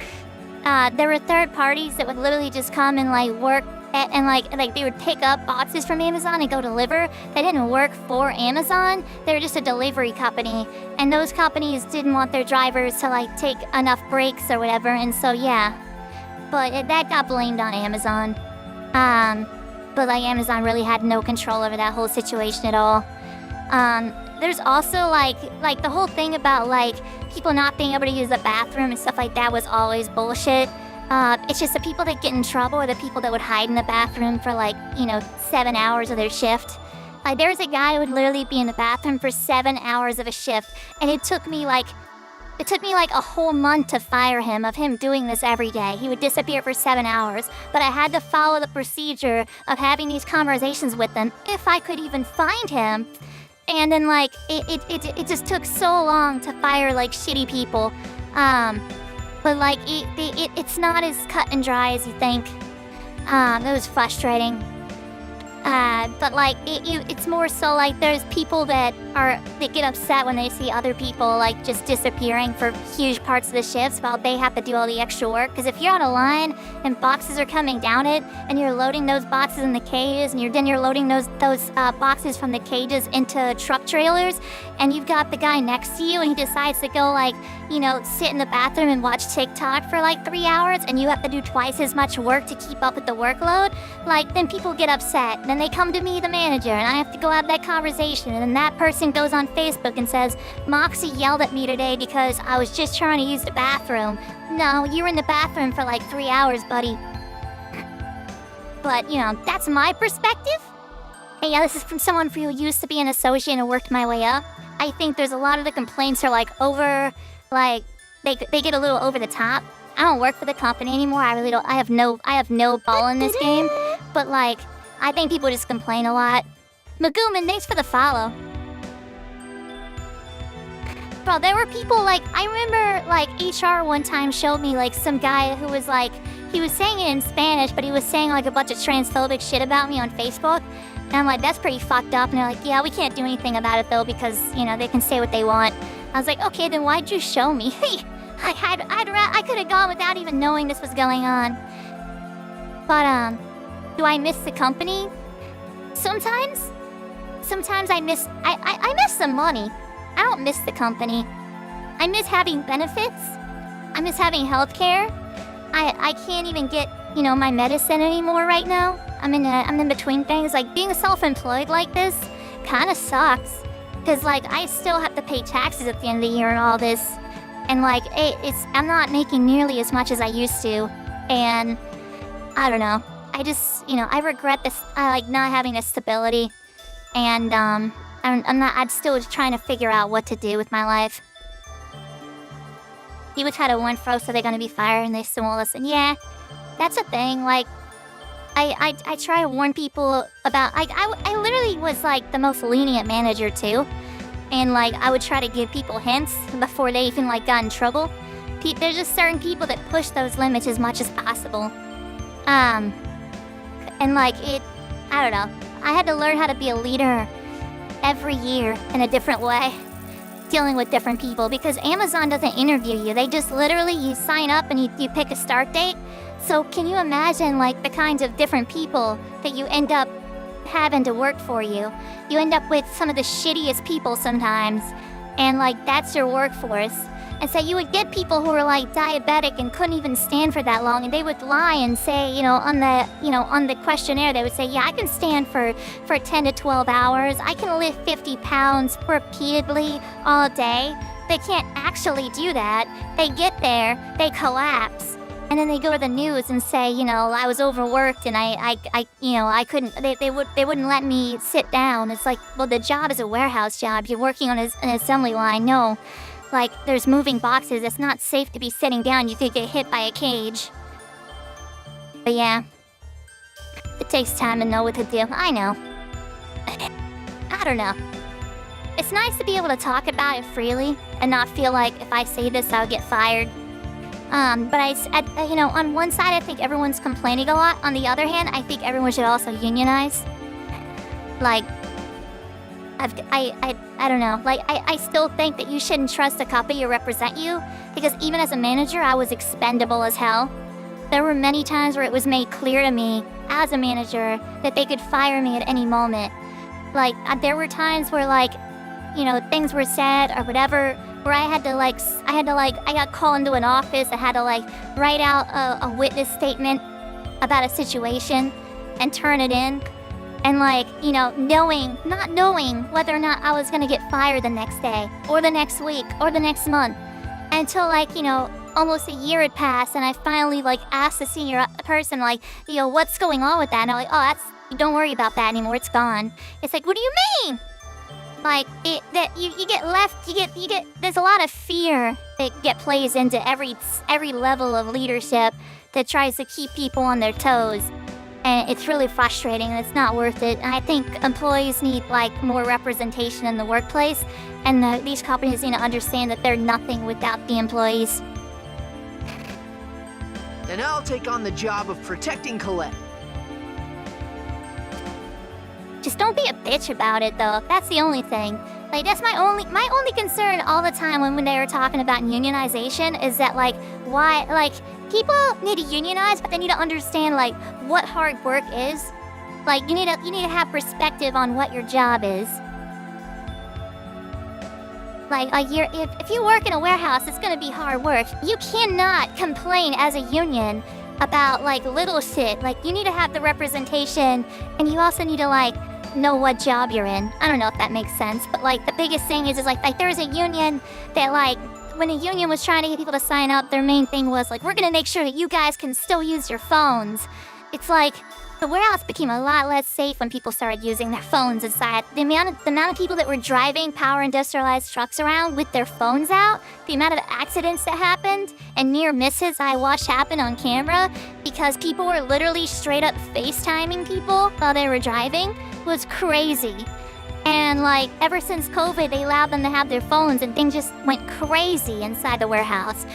There were third parties that would literally just come and like work and like they would pick up boxes from Amazon and go deliver. They didn't work for Amazon. They were just a delivery company, and those companies didn't want their drivers to like take enough breaks or whatever. And so yeah, but that got blamed on Amazon. But like Amazon really had no control over that whole situation at all. There's also like the whole thing about like people not being able to use the bathroom and stuff like that was always bullshit. It's just the people that get in trouble are the people that would hide in the bathroom for like, you know, 7 hours of their shift. Like there's a guy who would literally be in the bathroom for 7 hours of a shift, and it took me like a whole month to fire him of him doing this every day. He would disappear for 7 hours, but I had to follow the procedure of having these conversations with him if I could even find him. And then like it just took so long to fire like shitty people. But like, it's not as cut and dry as you think. It was frustrating. But like, it's more so like there's people that get upset when they see other people like just disappearing for huge parts of the shifts while they have to do all the extra work. Because if you're on a line and boxes are coming down it, and you're loading those boxes in the cages, and then you're loading those boxes from the cages into truck trailers, and you've got the guy next to you, and he decides to go like, sit in the bathroom and watch TikTok for like 3 hours, and you have to do twice as much work to keep up with the workload, like then people get upset. Then they come to me, the manager, and I have to go have that conversation, and then that person goes on Facebook and says, Moxie yelled at me today because I was just trying to use the bathroom. No, you were in the bathroom for like 3 hours, buddy. But, that's my perspective. Hey, yeah, this is from someone who used to be an associate and worked my way up. I think there's a lot of the complaints are like over, like, they get a little over the top. I don't work for the company anymore. I really don't. I have no ball in this game. But like, I think people just complain a lot. Magooman, thanks for the follow. Bro, there were people like, I remember like HR one time showed me like some guy who was like, he was saying it in Spanish, but he was saying like a bunch of transphobic shit about me on Facebook. And I'm like, that's pretty fucked up. And they're like, yeah, we can't do anything about it though because, they can say what they want. I was like, okay, then why'd you show me? I could have gone without even knowing this was going on. But, do I miss the company? Sometimes. Sometimes I miss the money. I don't miss the company. I miss having benefits. I miss having healthcare. I can't even get, my medicine anymore right now. I'm in between things. Like, being self-employed like this kind of sucks. Because, like, I still have to pay taxes at the end of the year and all this. And, like, I'm not making nearly as much as I used to. And, I don't know. I just, I regret this, not having this stability. And, I'm still trying to figure out what to do with my life. People try to warn folks that they're gonna be fired and they still won't listen. Yeah, that's a thing. Like, I try to warn people about, I literally was like the most lenient manager too. And like, I would try to give people hints before they even like got in trouble. There's just certain people that push those limits as much as possible. And like I don't know. I had to learn how to be a leader every year in a different way, dealing with different people, because Amazon doesn't interview you. They just literally, you sign up and you pick a start date. So can you imagine like the kinds of different people that you end up having to work for you? You end up with some of the shittiest people sometimes, and like that's your workforce. And so you would get people who were like diabetic and couldn't even stand for that long, and they would lie and say, on the questionnaire, they would say, yeah, I can stand for 10 to 12 hours. I can lift 50 pounds repeatedly all day. They can't actually do that. They get there, they collapse, and then they go to the news and say, I was overworked and I couldn't. They wouldn't let me sit down. It's like, well, the job is a warehouse job. You're working on an assembly line. No. Like, there's moving boxes. It's not safe to be sitting down. You could get hit by a cage. But yeah. It takes time to know what to do. I know. I don't know. It's nice to be able to talk about it freely and not feel like if I say this, I'll get fired. But on one side, I think everyone's complaining a lot. On the other hand, I think everyone should also unionize. Like, I don't know. Like, I still think that you shouldn't trust a company to represent you, because even as a manager, I was expendable as hell. There were many times where it was made clear to me, as a manager, that they could fire me at any moment. Like, there were times where, like, things were said or whatever, where I got called into an office, I had to, like, write out a witness statement about a situation and turn it in. And like, not knowing whether or not I was gonna get fired the next day, or the next week, or the next month. Until like, almost a year had passed, and I finally like asked the senior person, like, what's going on with that? And they're like, oh, don't worry about that anymore, it's gone. It's like, what do you mean? Like, you get, there's a lot of fear that plays into every level of leadership that tries to keep people on their toes. And it's really frustrating, and it's not worth it. And I think employees need, like, more representation in the workplace, and these companies need to understand that they're nothing without the employees. and I'll take on the job of protecting Colette. Just don't be a bitch about it, though. That's the only thing. Like, that's my only concern all the time when they were talking about unionization is that, like, why, like, people need to unionize, but they need to understand, like, what hard work is. Like, you need to have perspective on what your job is. Like if you work in a warehouse, it's gonna be hard work. You cannot complain as a union about, like, little shit. Like, you need to have the representation, and you also need to, like, know what job you're in. I don't know if that makes sense, but, like, the biggest thing is like there's a union that, like, when a union was trying to get people to sign up, their main thing was, like, we're gonna make sure that you guys can still use your phones. It's like, the warehouse became a lot less safe when people started using their phones inside. The amount of people that were driving power industrialized trucks around with their phones out, the amount of accidents that happened, and near misses I watched happen on camera because people were literally straight up FaceTiming people while they were driving was crazy. And, like, ever since COVID, they allowed them to have their phones, and things just went crazy inside the warehouse.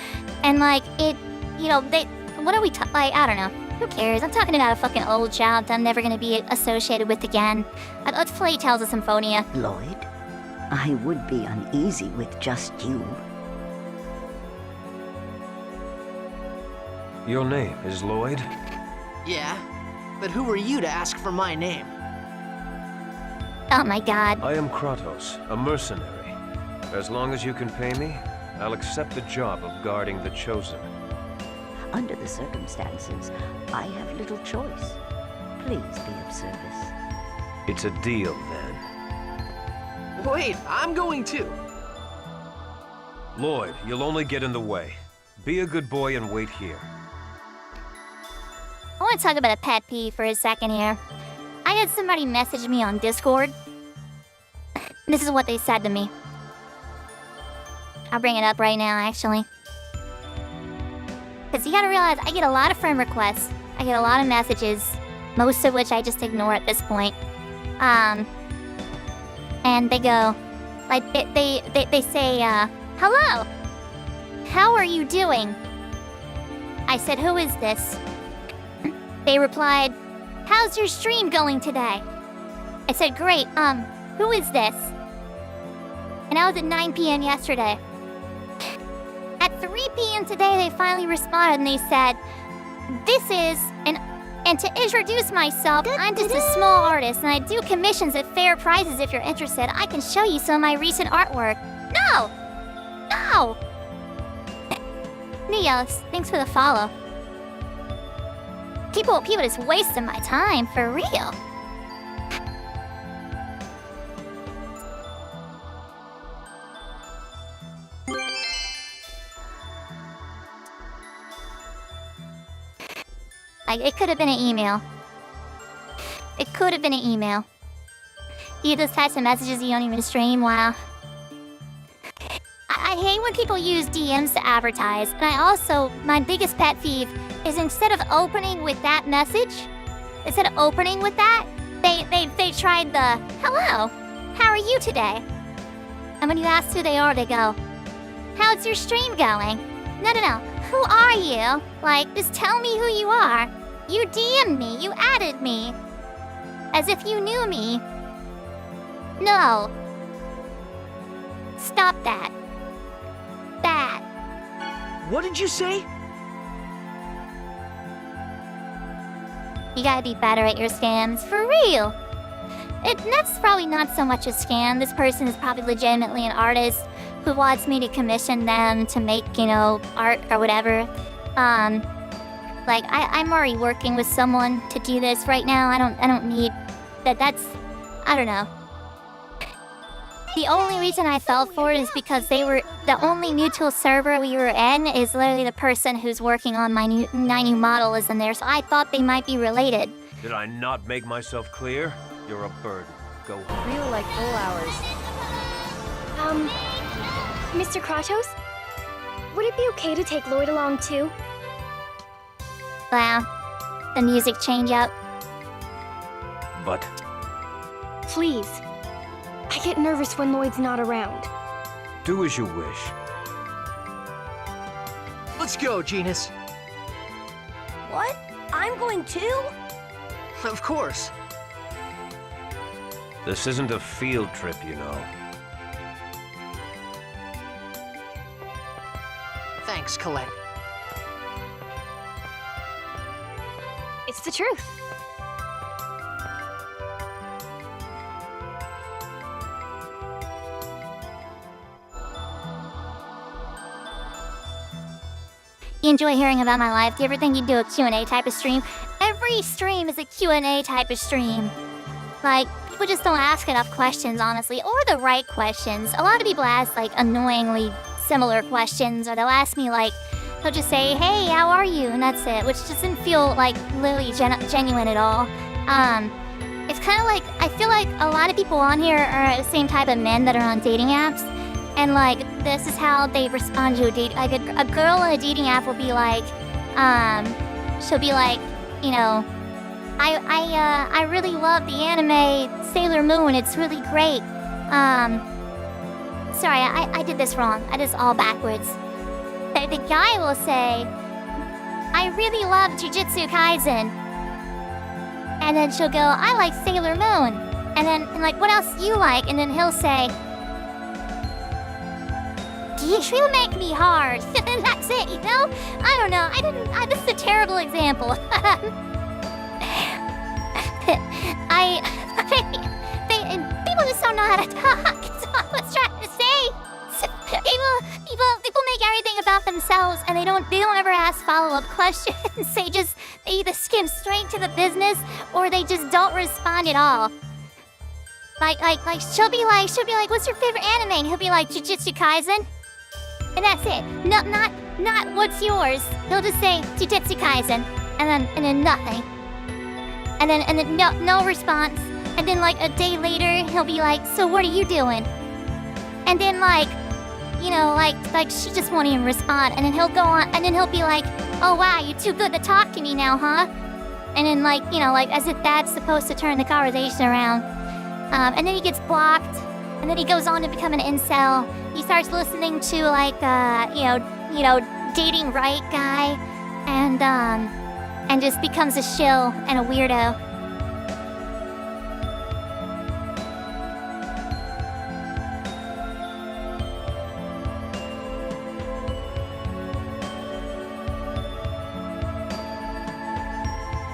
And, like, it, you know, what are we like, I don't know. Who cares? I'm talking about a fucking old job that I'm never gonna be associated with again. Let's play Tales of Symphonia. Lloyd, I would be uneasy with just you. Your name is Lloyd? Yeah, but who are you to ask for my name? Oh my god. I am Kratos, a mercenary. As long as you can pay me, I'll accept the job of guarding the Chosen. Under the circumstances, I have little choice. Please be of service. It's a deal, then. Wait, I'm going too. Lloyd, you'll only get in the way. Be a good boy and wait here. I want to talk about a pet peeve for a second here. I had somebody message me on Discord. This is what they said to me. I'll bring it up right now, actually. Because you gotta realize, I get a lot of friend requests. I get a lot of messages, most of which I just ignore at this point. And they go, like, they say, hello! How are you doing? I said, who is this? They replied, how's your stream going today? I said, great, who is this? And that was at 9 p.m. yesterday. At 3 p.m. today, they finally responded and they said, this is and to introduce myself, I'm just a small artist and I do commissions at fair prices if you're interested. I can show you some of my recent artwork. No! No! Neos, thanks for the follow. People just wasting my time, for real. Like, it could have been an email. It could have been an email. You just type some messages you don't even stream, wow. I hate when people use DMs to advertise, and I also, my biggest pet peeve is instead of opening with that message, instead of opening with that, they tried the, hello, how are you today? And when you ask who they are, they go, how's your stream going? No, who are you? Like, just tell me who you are. You DM'd me, you added me. As if you knew me. No. Stop that. Bad. What did you say? You gotta be better at your scams, for real. That's probably not so much a scam. This person is probably legitimately an artist who wants me to commission them to make, you know, art or whatever. Like, I'm already working with someone to do this right now. I don't need that's, I don't know. The only reason I fell for it is because they were, the only mutual server we were in is literally the person who's working on my new model is in there, so I thought they might be related. Did I not make myself clear? You're a burden. Go home. Feel like full hours. Mr. Kratos? Would it be okay to take Lloyd along too? Wow. The music change up. But... Please. I get nervous when Lloyd's not around. do as you wish. Let's go, Genus. What? I'm going too? Of course. This isn't a field trip, you know. Thanks, Colette. It's the truth. You enjoy hearing about my life? Do you ever think you'd do a Q&A type of stream? Every stream is a Q&A type of stream. Like, people just don't ask enough questions, honestly, or the right questions. A lot of people ask, like, annoyingly similar questions, or they'll ask me, like, they'll just say, hey, how are you? And that's it, which doesn't feel, like, literally genuine at all. It's kind of like, I feel like a lot of people on here are the same type of men that are on dating apps. And, like, this is how they respond to a date. Like, a girl on a dating app will be like, she'll be like, you know, I really love the anime Sailor Moon. It's really great. Sorry, I did this wrong. I did this all backwards. The guy will say, I really love Jujutsu Kaisen. And then she'll go, I like Sailor Moon. And then, like, what else do you like? And then he'll say, you make me hard. And that's it, you know? I don't know. This is a terrible example. And people just don't know how to talk. That's all I was trying to say. People make everything about themselves, and they don't ever ask follow-up questions. They either skim straight to the business, or they just don't respond at all. Like she'll be like, what's your favorite anime? And he'll be like, Jujutsu Kaisen. And that's it. Not what's yours. He'll just say Jujutsu Kaisen, and then nothing. And then no response. And then like a day later, he'll be like, so what are you doing? And then like, you know, like she just won't even respond. And then he'll go on, and then he'll be like, oh wow, you're too good to talk to me now, huh? And then like, you know, like as if that's supposed to turn the conversation around. And then he gets blocked. And then he goes on to become an incel. He starts listening to like, you know, dating right guy, and just becomes a shill and a weirdo.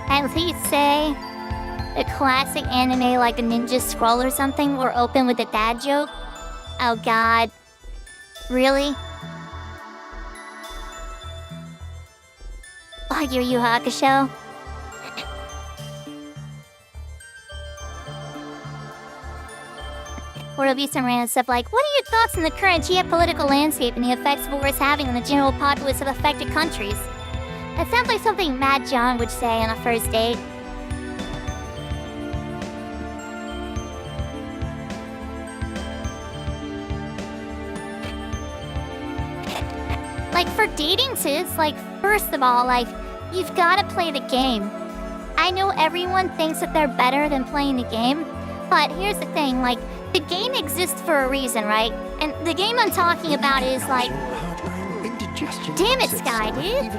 At least say a classic anime like a Ninja Scroll or something were open with a dad joke. Oh god. Really? Like your Yu Hakusho? Or it'll be some random stuff like, what are your thoughts on the current geopolitical landscape and the effects war is having on the general populace of affected countries? That sounds like something Mad John would say on a first date. Like, for dating, sis, like, first of all, like, you've gotta play the game. I know everyone thinks that they're better than playing the game, but here's the thing, like, the game exists for a reason, right? And the game I'm talking about is, like... Damn it, Sky, dude!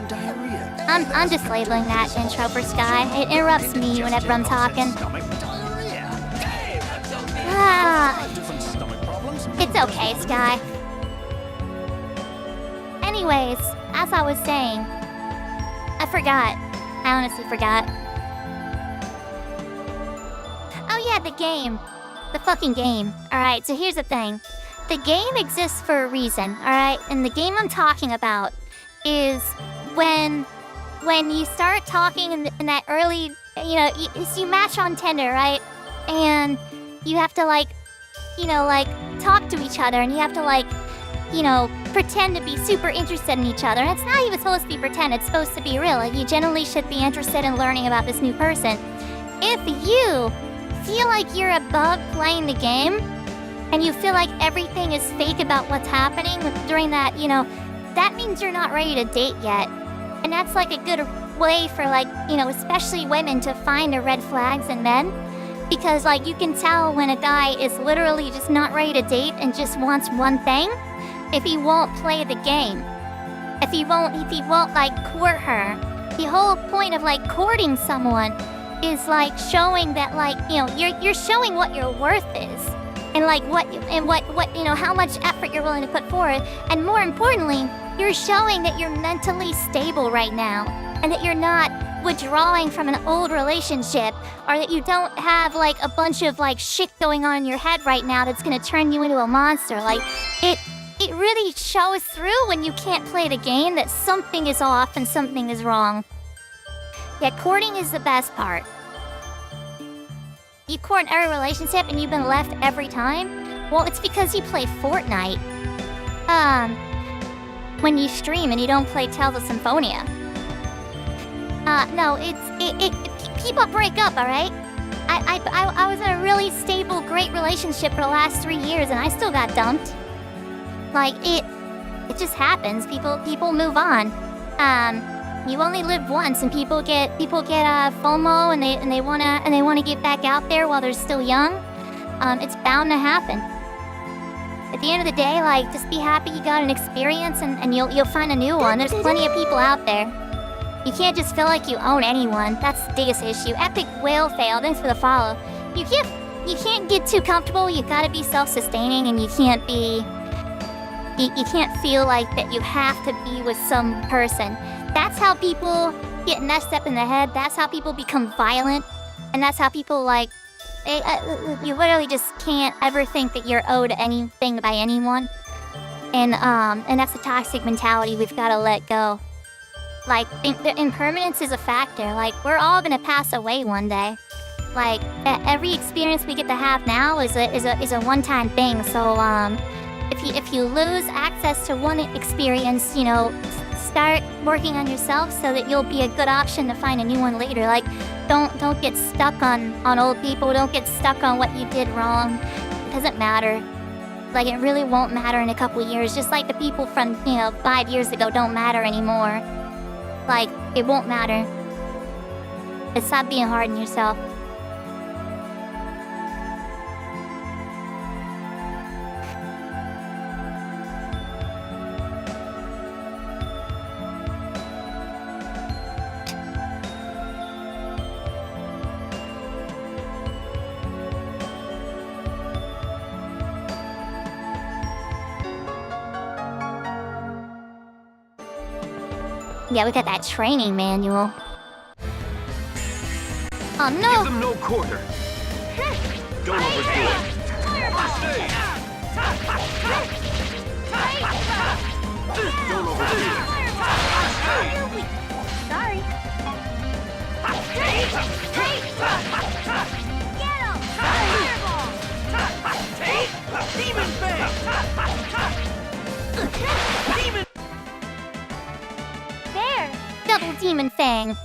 I'm just labeling that intro for Sky. It interrupts me whenever I'm talking. It's okay, Sky. Anyways, as I was saying, I forgot. I honestly forgot. Oh yeah, the game. The fucking game. Alright, so here's the thing. The game exists for a reason, alright? And the game I'm talking about is when you start talking in that early, you know, you match on Tinder, right? And you have to, like, you know, like, talk to each other, and you have to, like, you know, pretend to be super interested in each other. And it's not even supposed to be pretend, it's supposed to be real. Like, you generally should be interested in learning about this new person. If you feel like you're above playing the game, and you feel like everything is fake about what's happening during that, you know, that means you're not ready to date yet. And that's like a good way for, like, you know, especially women to find the red flags in men. Because, like, you can tell when a guy is literally just not ready to date and just wants one thing if he won't play the game. If he won't, like, court her the whole point of like courting someone is like showing that like, you know, you're showing what your worth is. And like what you know, how much effort you're willing to put forward. And more importantly, you're showing that you're mentally stable right now. And that you're not withdrawing from an old relationship. Or that you don't have like a bunch of like shit going on in your head right now that's gonna turn you into a monster. Like, it really shows through when you can't play the game that something is off and something is wrong. Yeah, courting is the best part. You court every relationship and you've been left every time? Well, it's because you play Fortnite. When you stream and you don't play Tales of Symphonia. No, people break up, alright? I was in a really stable, great relationship for the last 3 years and I still got dumped. Like, it just happens. People move on. You only live once, and people get FOMO, and they wanna get back out there while they're still young. It's bound to happen. At the end of the day, like, just be happy you got an experience, and you'll find a new one. There's plenty of people out there. You can't just feel like you own anyone. That's the biggest issue. Epic whale fail. Thanks for the follow. You can't get too comfortable. You gotta be self-sustaining, and you can't feel like that you have to be with some person. That's how people get messed up in the head. That's how people become violent. And that's how people, like, you literally just can't ever think that you're owed anything by anyone. And that's a toxic mentality we've got to let go. Like, impermanence is a factor. Like, we're all gonna pass away one day. Like, every experience we get to have now is a one-time thing. So, if you lose access to one experience, you know, start working on yourself so that you'll be a good option to find a new one later. Like, don't get stuck on old people. Don't get stuck on what you did wrong. It doesn't matter. Like, it really won't matter in a couple years. Just like the people from, you know, 5 years ago don't matter anymore. Like, it won't matter. But stop being hard on yourself. Yeah, we got that training manual. Oh no! Give them no quarter. Don't overdo it. Don't overdo it. Sorry. Demon Fang! Demon! There! Double Demon Fang!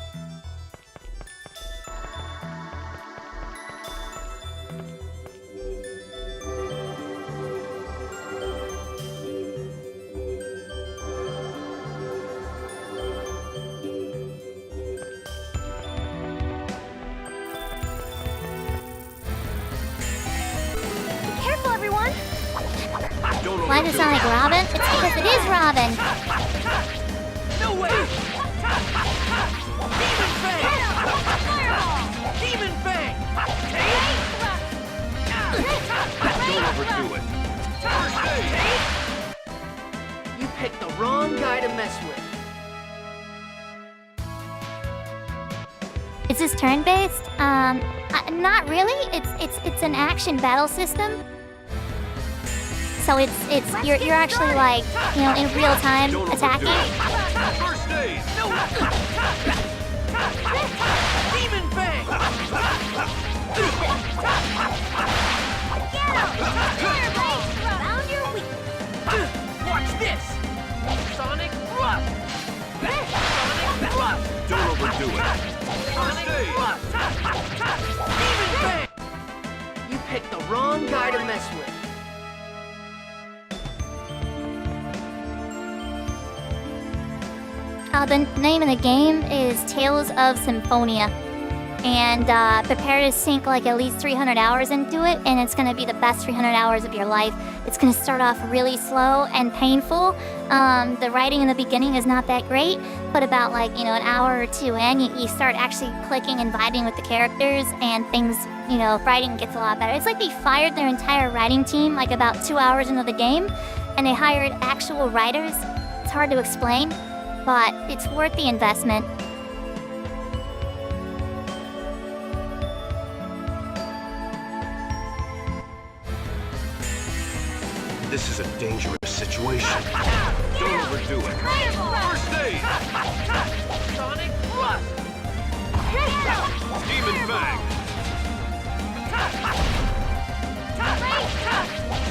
Careful, everyone! Why does it sound like Robin? It's because it is Robin! No way! Demon Fang! Demon Fang! Don't overdo it. You picked the wrong guy to mess with. Is this turn-based? Not really. It's an action battle system. So you're actually like, you know, in real time attacking. First aid! No! Demon Fang! Found your weak. Watch this! Sonic Thrust! Sonic Thrust! Don't overdo it. Sonic Thrust! Demon Fang! You picked the wrong guy to mess with. The name of the game is Tales of Symphonia. and prepare to sink like at least 300 hours into it, and it's gonna be the best 300 hours of your life. It's gonna start off really slow and painful. The writing in the beginning is not that great, but about like, an hour or two in, you start actually clicking and vibing with the characters, and things, writing gets a lot better. It's like they fired their entire writing team like about 2 hours into the game, and they hired actual writers. It's hard to explain, but it's worth the investment. This is a dangerous situation. Don't overdo it. First aid! Sonic Thrust! Demon Fang!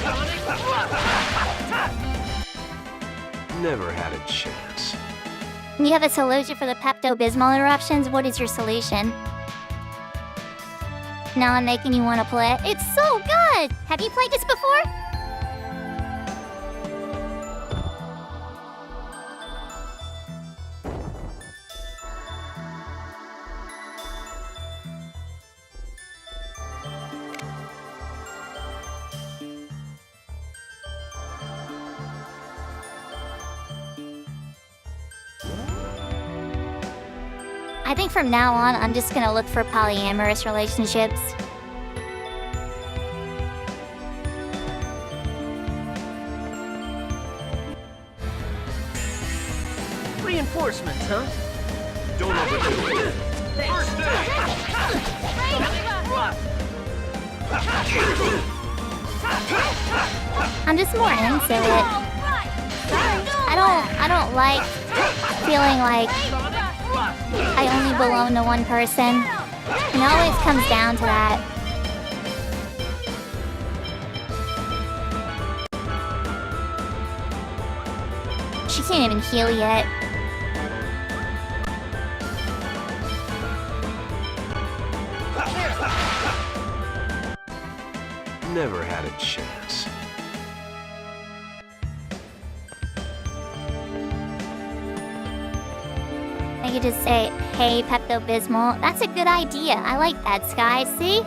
Sonic Thrust! Never had a chance. You have a solution for the Pepto-Bismol interruptions? What is your solution? Now I'm making you want to play it. It's so good! Have you played this before? I think from now on, I'm just gonna look for polyamorous relationships. Reinforcements, huh? Don't overdo it. First aid! I'm just more into it. I don't like feeling like I only belong to one person. It always comes down to that. She can't even heal yet. Never had a chance. I could just say, hey, Pepto-Bismol. That's a good idea. I like that, Sky. See?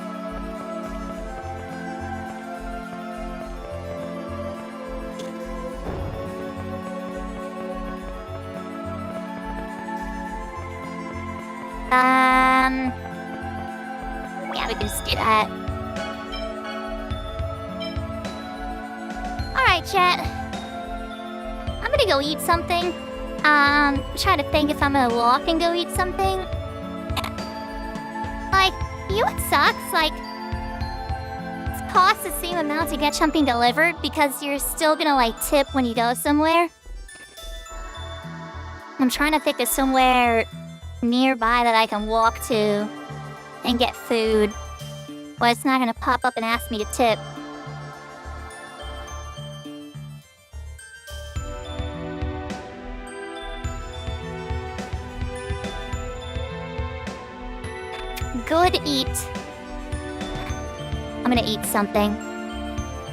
Yeah, we can just do that. Alright, chat. I'm gonna go eat something. Try to think if I'm gonna walk and go eat something. Like, you know what sucks? Like, it costs the same amount to get something delivered because you're still gonna, like, tip when you go somewhere. I'm trying to think of somewhere nearby that I can walk to and get food, where it's not gonna pop up and ask me to tip. Good eat. I'm gonna eat something.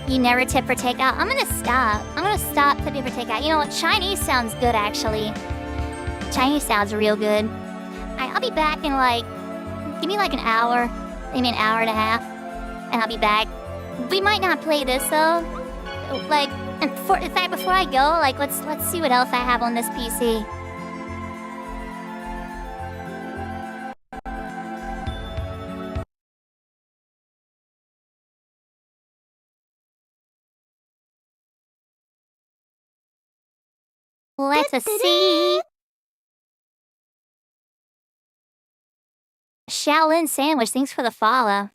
You never tip for takeout? I'm gonna stop. I'm gonna stop tipping for takeout. You know what? Chinese sounds good, actually. Chinese sounds real good. Alright, I'll be back in like... Give me like an hour. Maybe an hour and a half. And I'll be back. We might not play this, though. Like, in fact, before I go, like, let's see what else I have on this PC. Let's see. Shaolin Sandwich, thanks for the follow.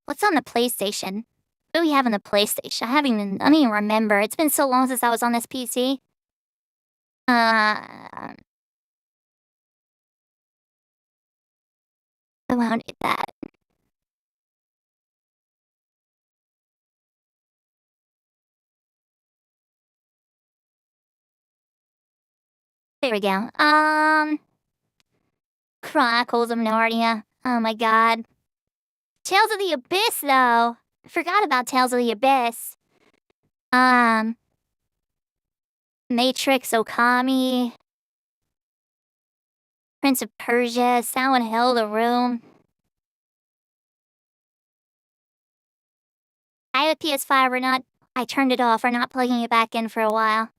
What's on the PlayStation? What do we have on the PlayStation? I don't even remember. It's been so long since I was on this PC. I won't need that. There we go. Chronicles of Narnia. Oh my god. Tales of the Abyss, though. I forgot about Tales of the Abyss. Matrix Okami. Prince of Persia, Silent Hill, The Room. I have a PS5, I turned it off, we're not plugging it back in for a while.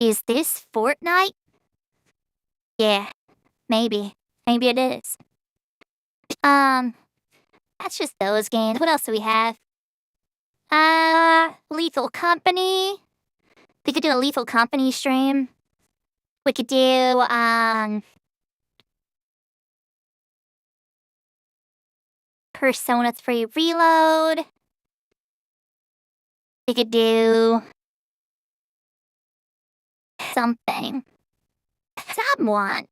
Is this Fortnite? Yeah, maybe. Maybe it is. That's just those games. What else do we have? Lethal Company. We could do a Lethal Company stream. We could do, Persona 3 Reload. We could do something. Someone.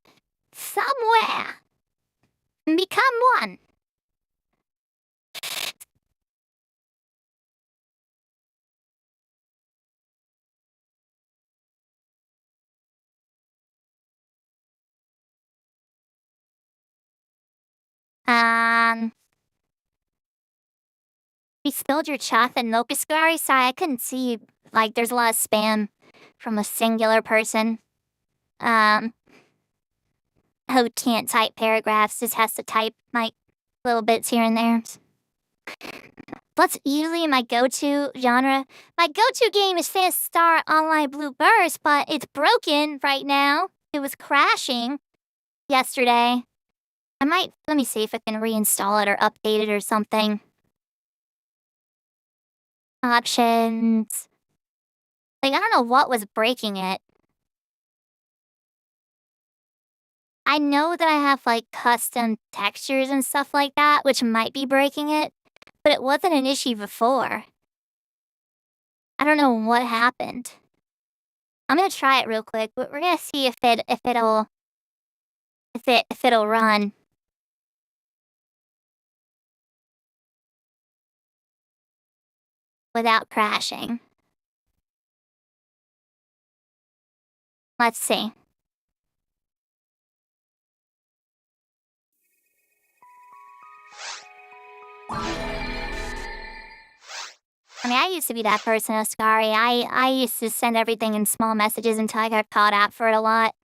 Somewhere. Become one. You spilled your chaff and Nokasgari? Sorry, I couldn't see. Like, there's a lot of spam from a singular person. Who can't type paragraphs, just has to type, like, little bits here and there. What's usually my go-to genre? My go-to game is Phantasy Star Online Blue Burst, but it's broken right now. It was crashing yesterday. Let me see if I can reinstall it or update it or something. Options. Like, I don't know what was breaking it. I know that I have, like, custom textures and stuff like that, which might be breaking it, but it wasn't an issue before. I don't know what happened. I'm gonna try it real quick, but we're gonna see if it'll run. Without crashing. Let's see. I mean, I used to be that person, Oscari. I used to send everything in small messages until I got caught out for it a lot.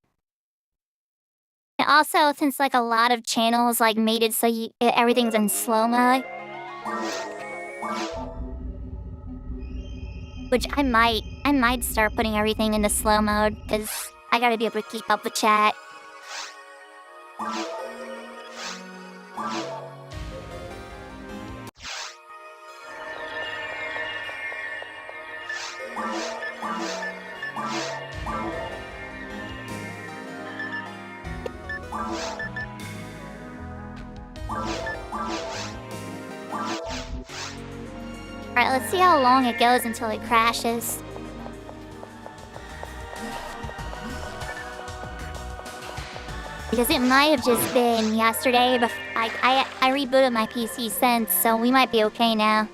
And also, since like a lot of channels like made it so everything's in slow mode. Which I might start putting everything into slow mode, because I gotta be able to keep up with chat. Alright, let's see how long it goes until it crashes. Because it might have just been yesterday, but I rebooted my PC since, so we might be okay now.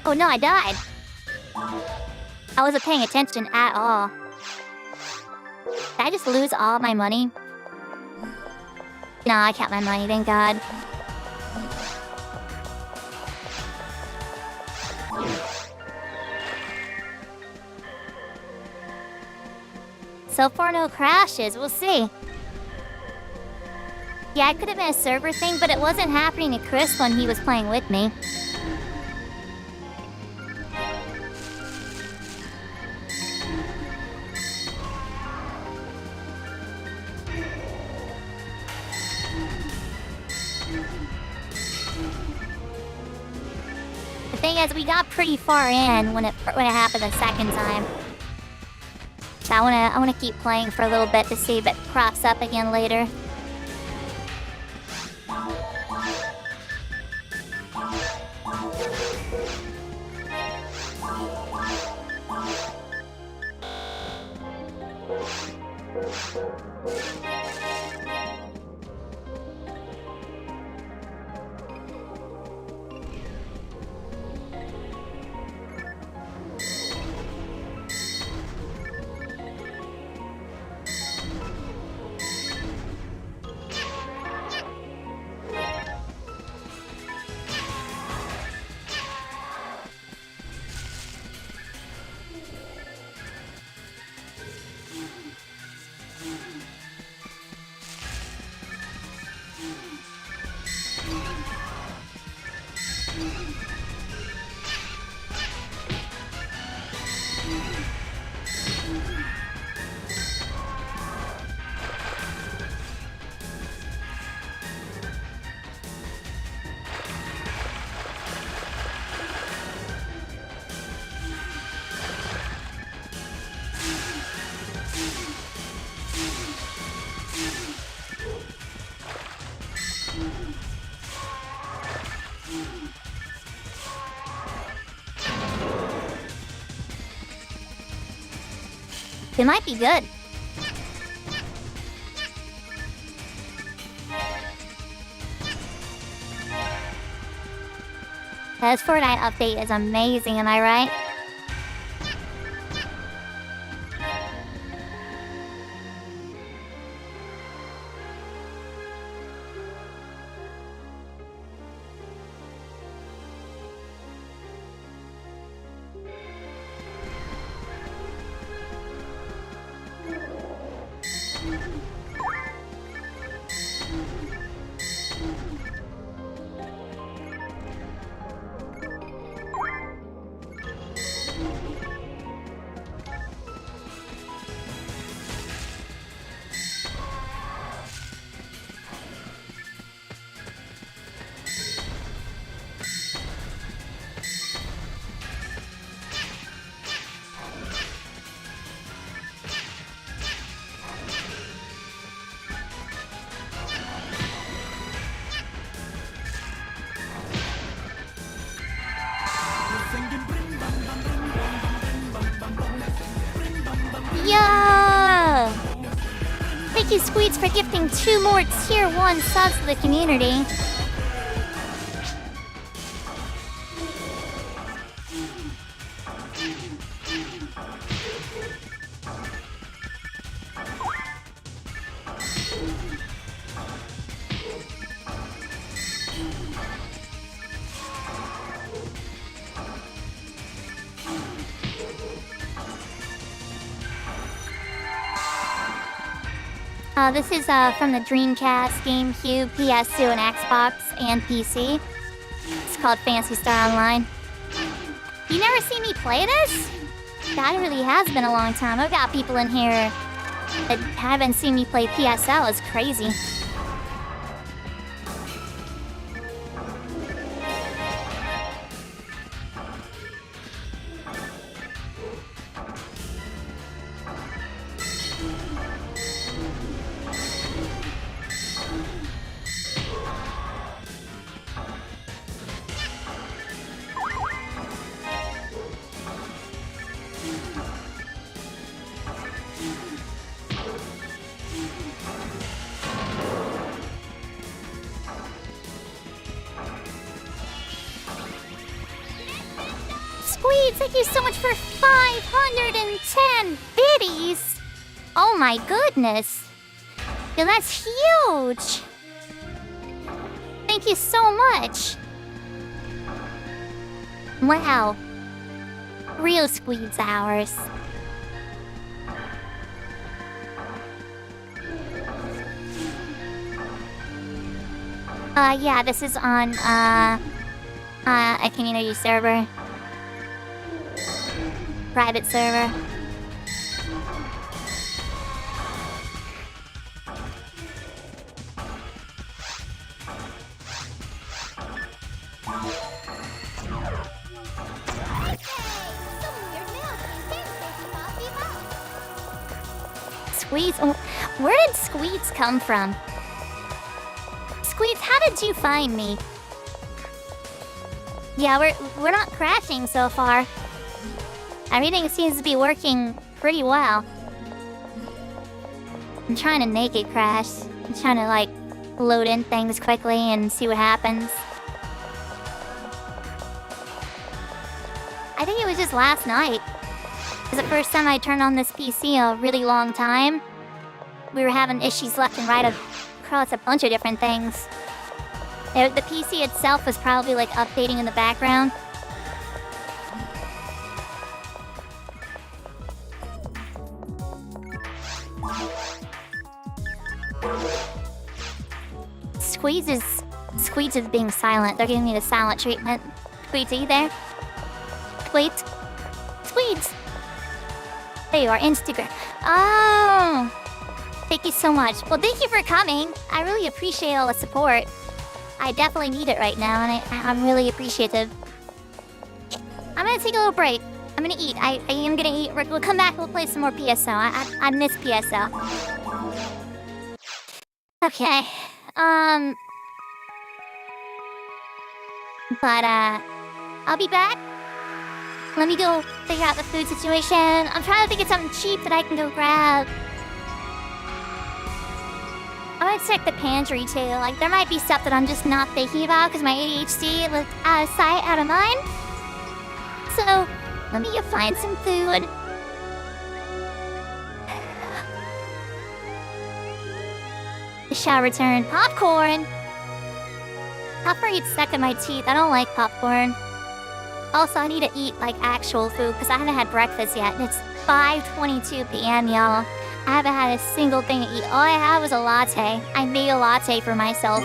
Oh no, I died. I wasn't paying attention at all. Did I just lose all my money? No, I kept my money, thank God. So far, no crashes. We'll see. Yeah, it could have been a server thing, but it wasn't happening to Chris when he was playing with me. The thing is, we got pretty far in when it happened the second time. So I wanna keep playing for a little bit to see if it crops up again later. It might be good. This Fortnite update is amazing, am I right? Yeah! Thank you, Squeeds, for gifting 2 more Tier 1 subs to the community. This is from the Dreamcast, GameCube, PS2, and Xbox, and PC. It's called Phantasy Star Online. You never see me play this? That really has been a long time. I've got people in here that haven't seen me play PSL. It's crazy. Squeeds, thank you so much for 510 biddies! Oh my goodness! Yo, that's huge! Thank you so much! Wow. Real Squeeds hours. Yeah, this is on, a community server. Private server. Squeeds? Where did Squeeds come from? Squeeds, how did you find me? Yeah, we're not crashing so far. Everything seems to be working pretty well. I'm trying to naked crash. I'm trying to, like, load in things quickly and see what happens. I think it was just last night. It was the first time I turned on this PC in a really long time. We were having issues left and right across a bunch of different things. The PC itself was probably, like, updating in the background. Squeeze is being silent. They're giving me the silent treatment. Squeeze, are you there? Squeeze! There you are, Instagram. Oh! Thank you so much. Well, thank you for coming. I really appreciate all the support. I definitely need it right now, and I'm really appreciative. I'm gonna take a little break. I'm gonna eat. I am gonna eat. We'll come back, we'll play some more PSO. I miss PSO. Okay. But, I'll be back. Let me go figure out the food situation. I'm trying to think of something cheap that I can go grab. I'm gonna check the pantry, too. Like, there might be stuff that I'm just not thinking about because my ADHD was out of sight, out of mind. So, let me go find some food. The shall return. Popcorn! Popcorn gets stuck in my teeth. I don't like popcorn. Also, I need to eat, like, actual food because I haven't had breakfast yet. And it's 5:22 p.m., y'all. I haven't had a single thing to eat. All I had was a latte. I made a latte for myself.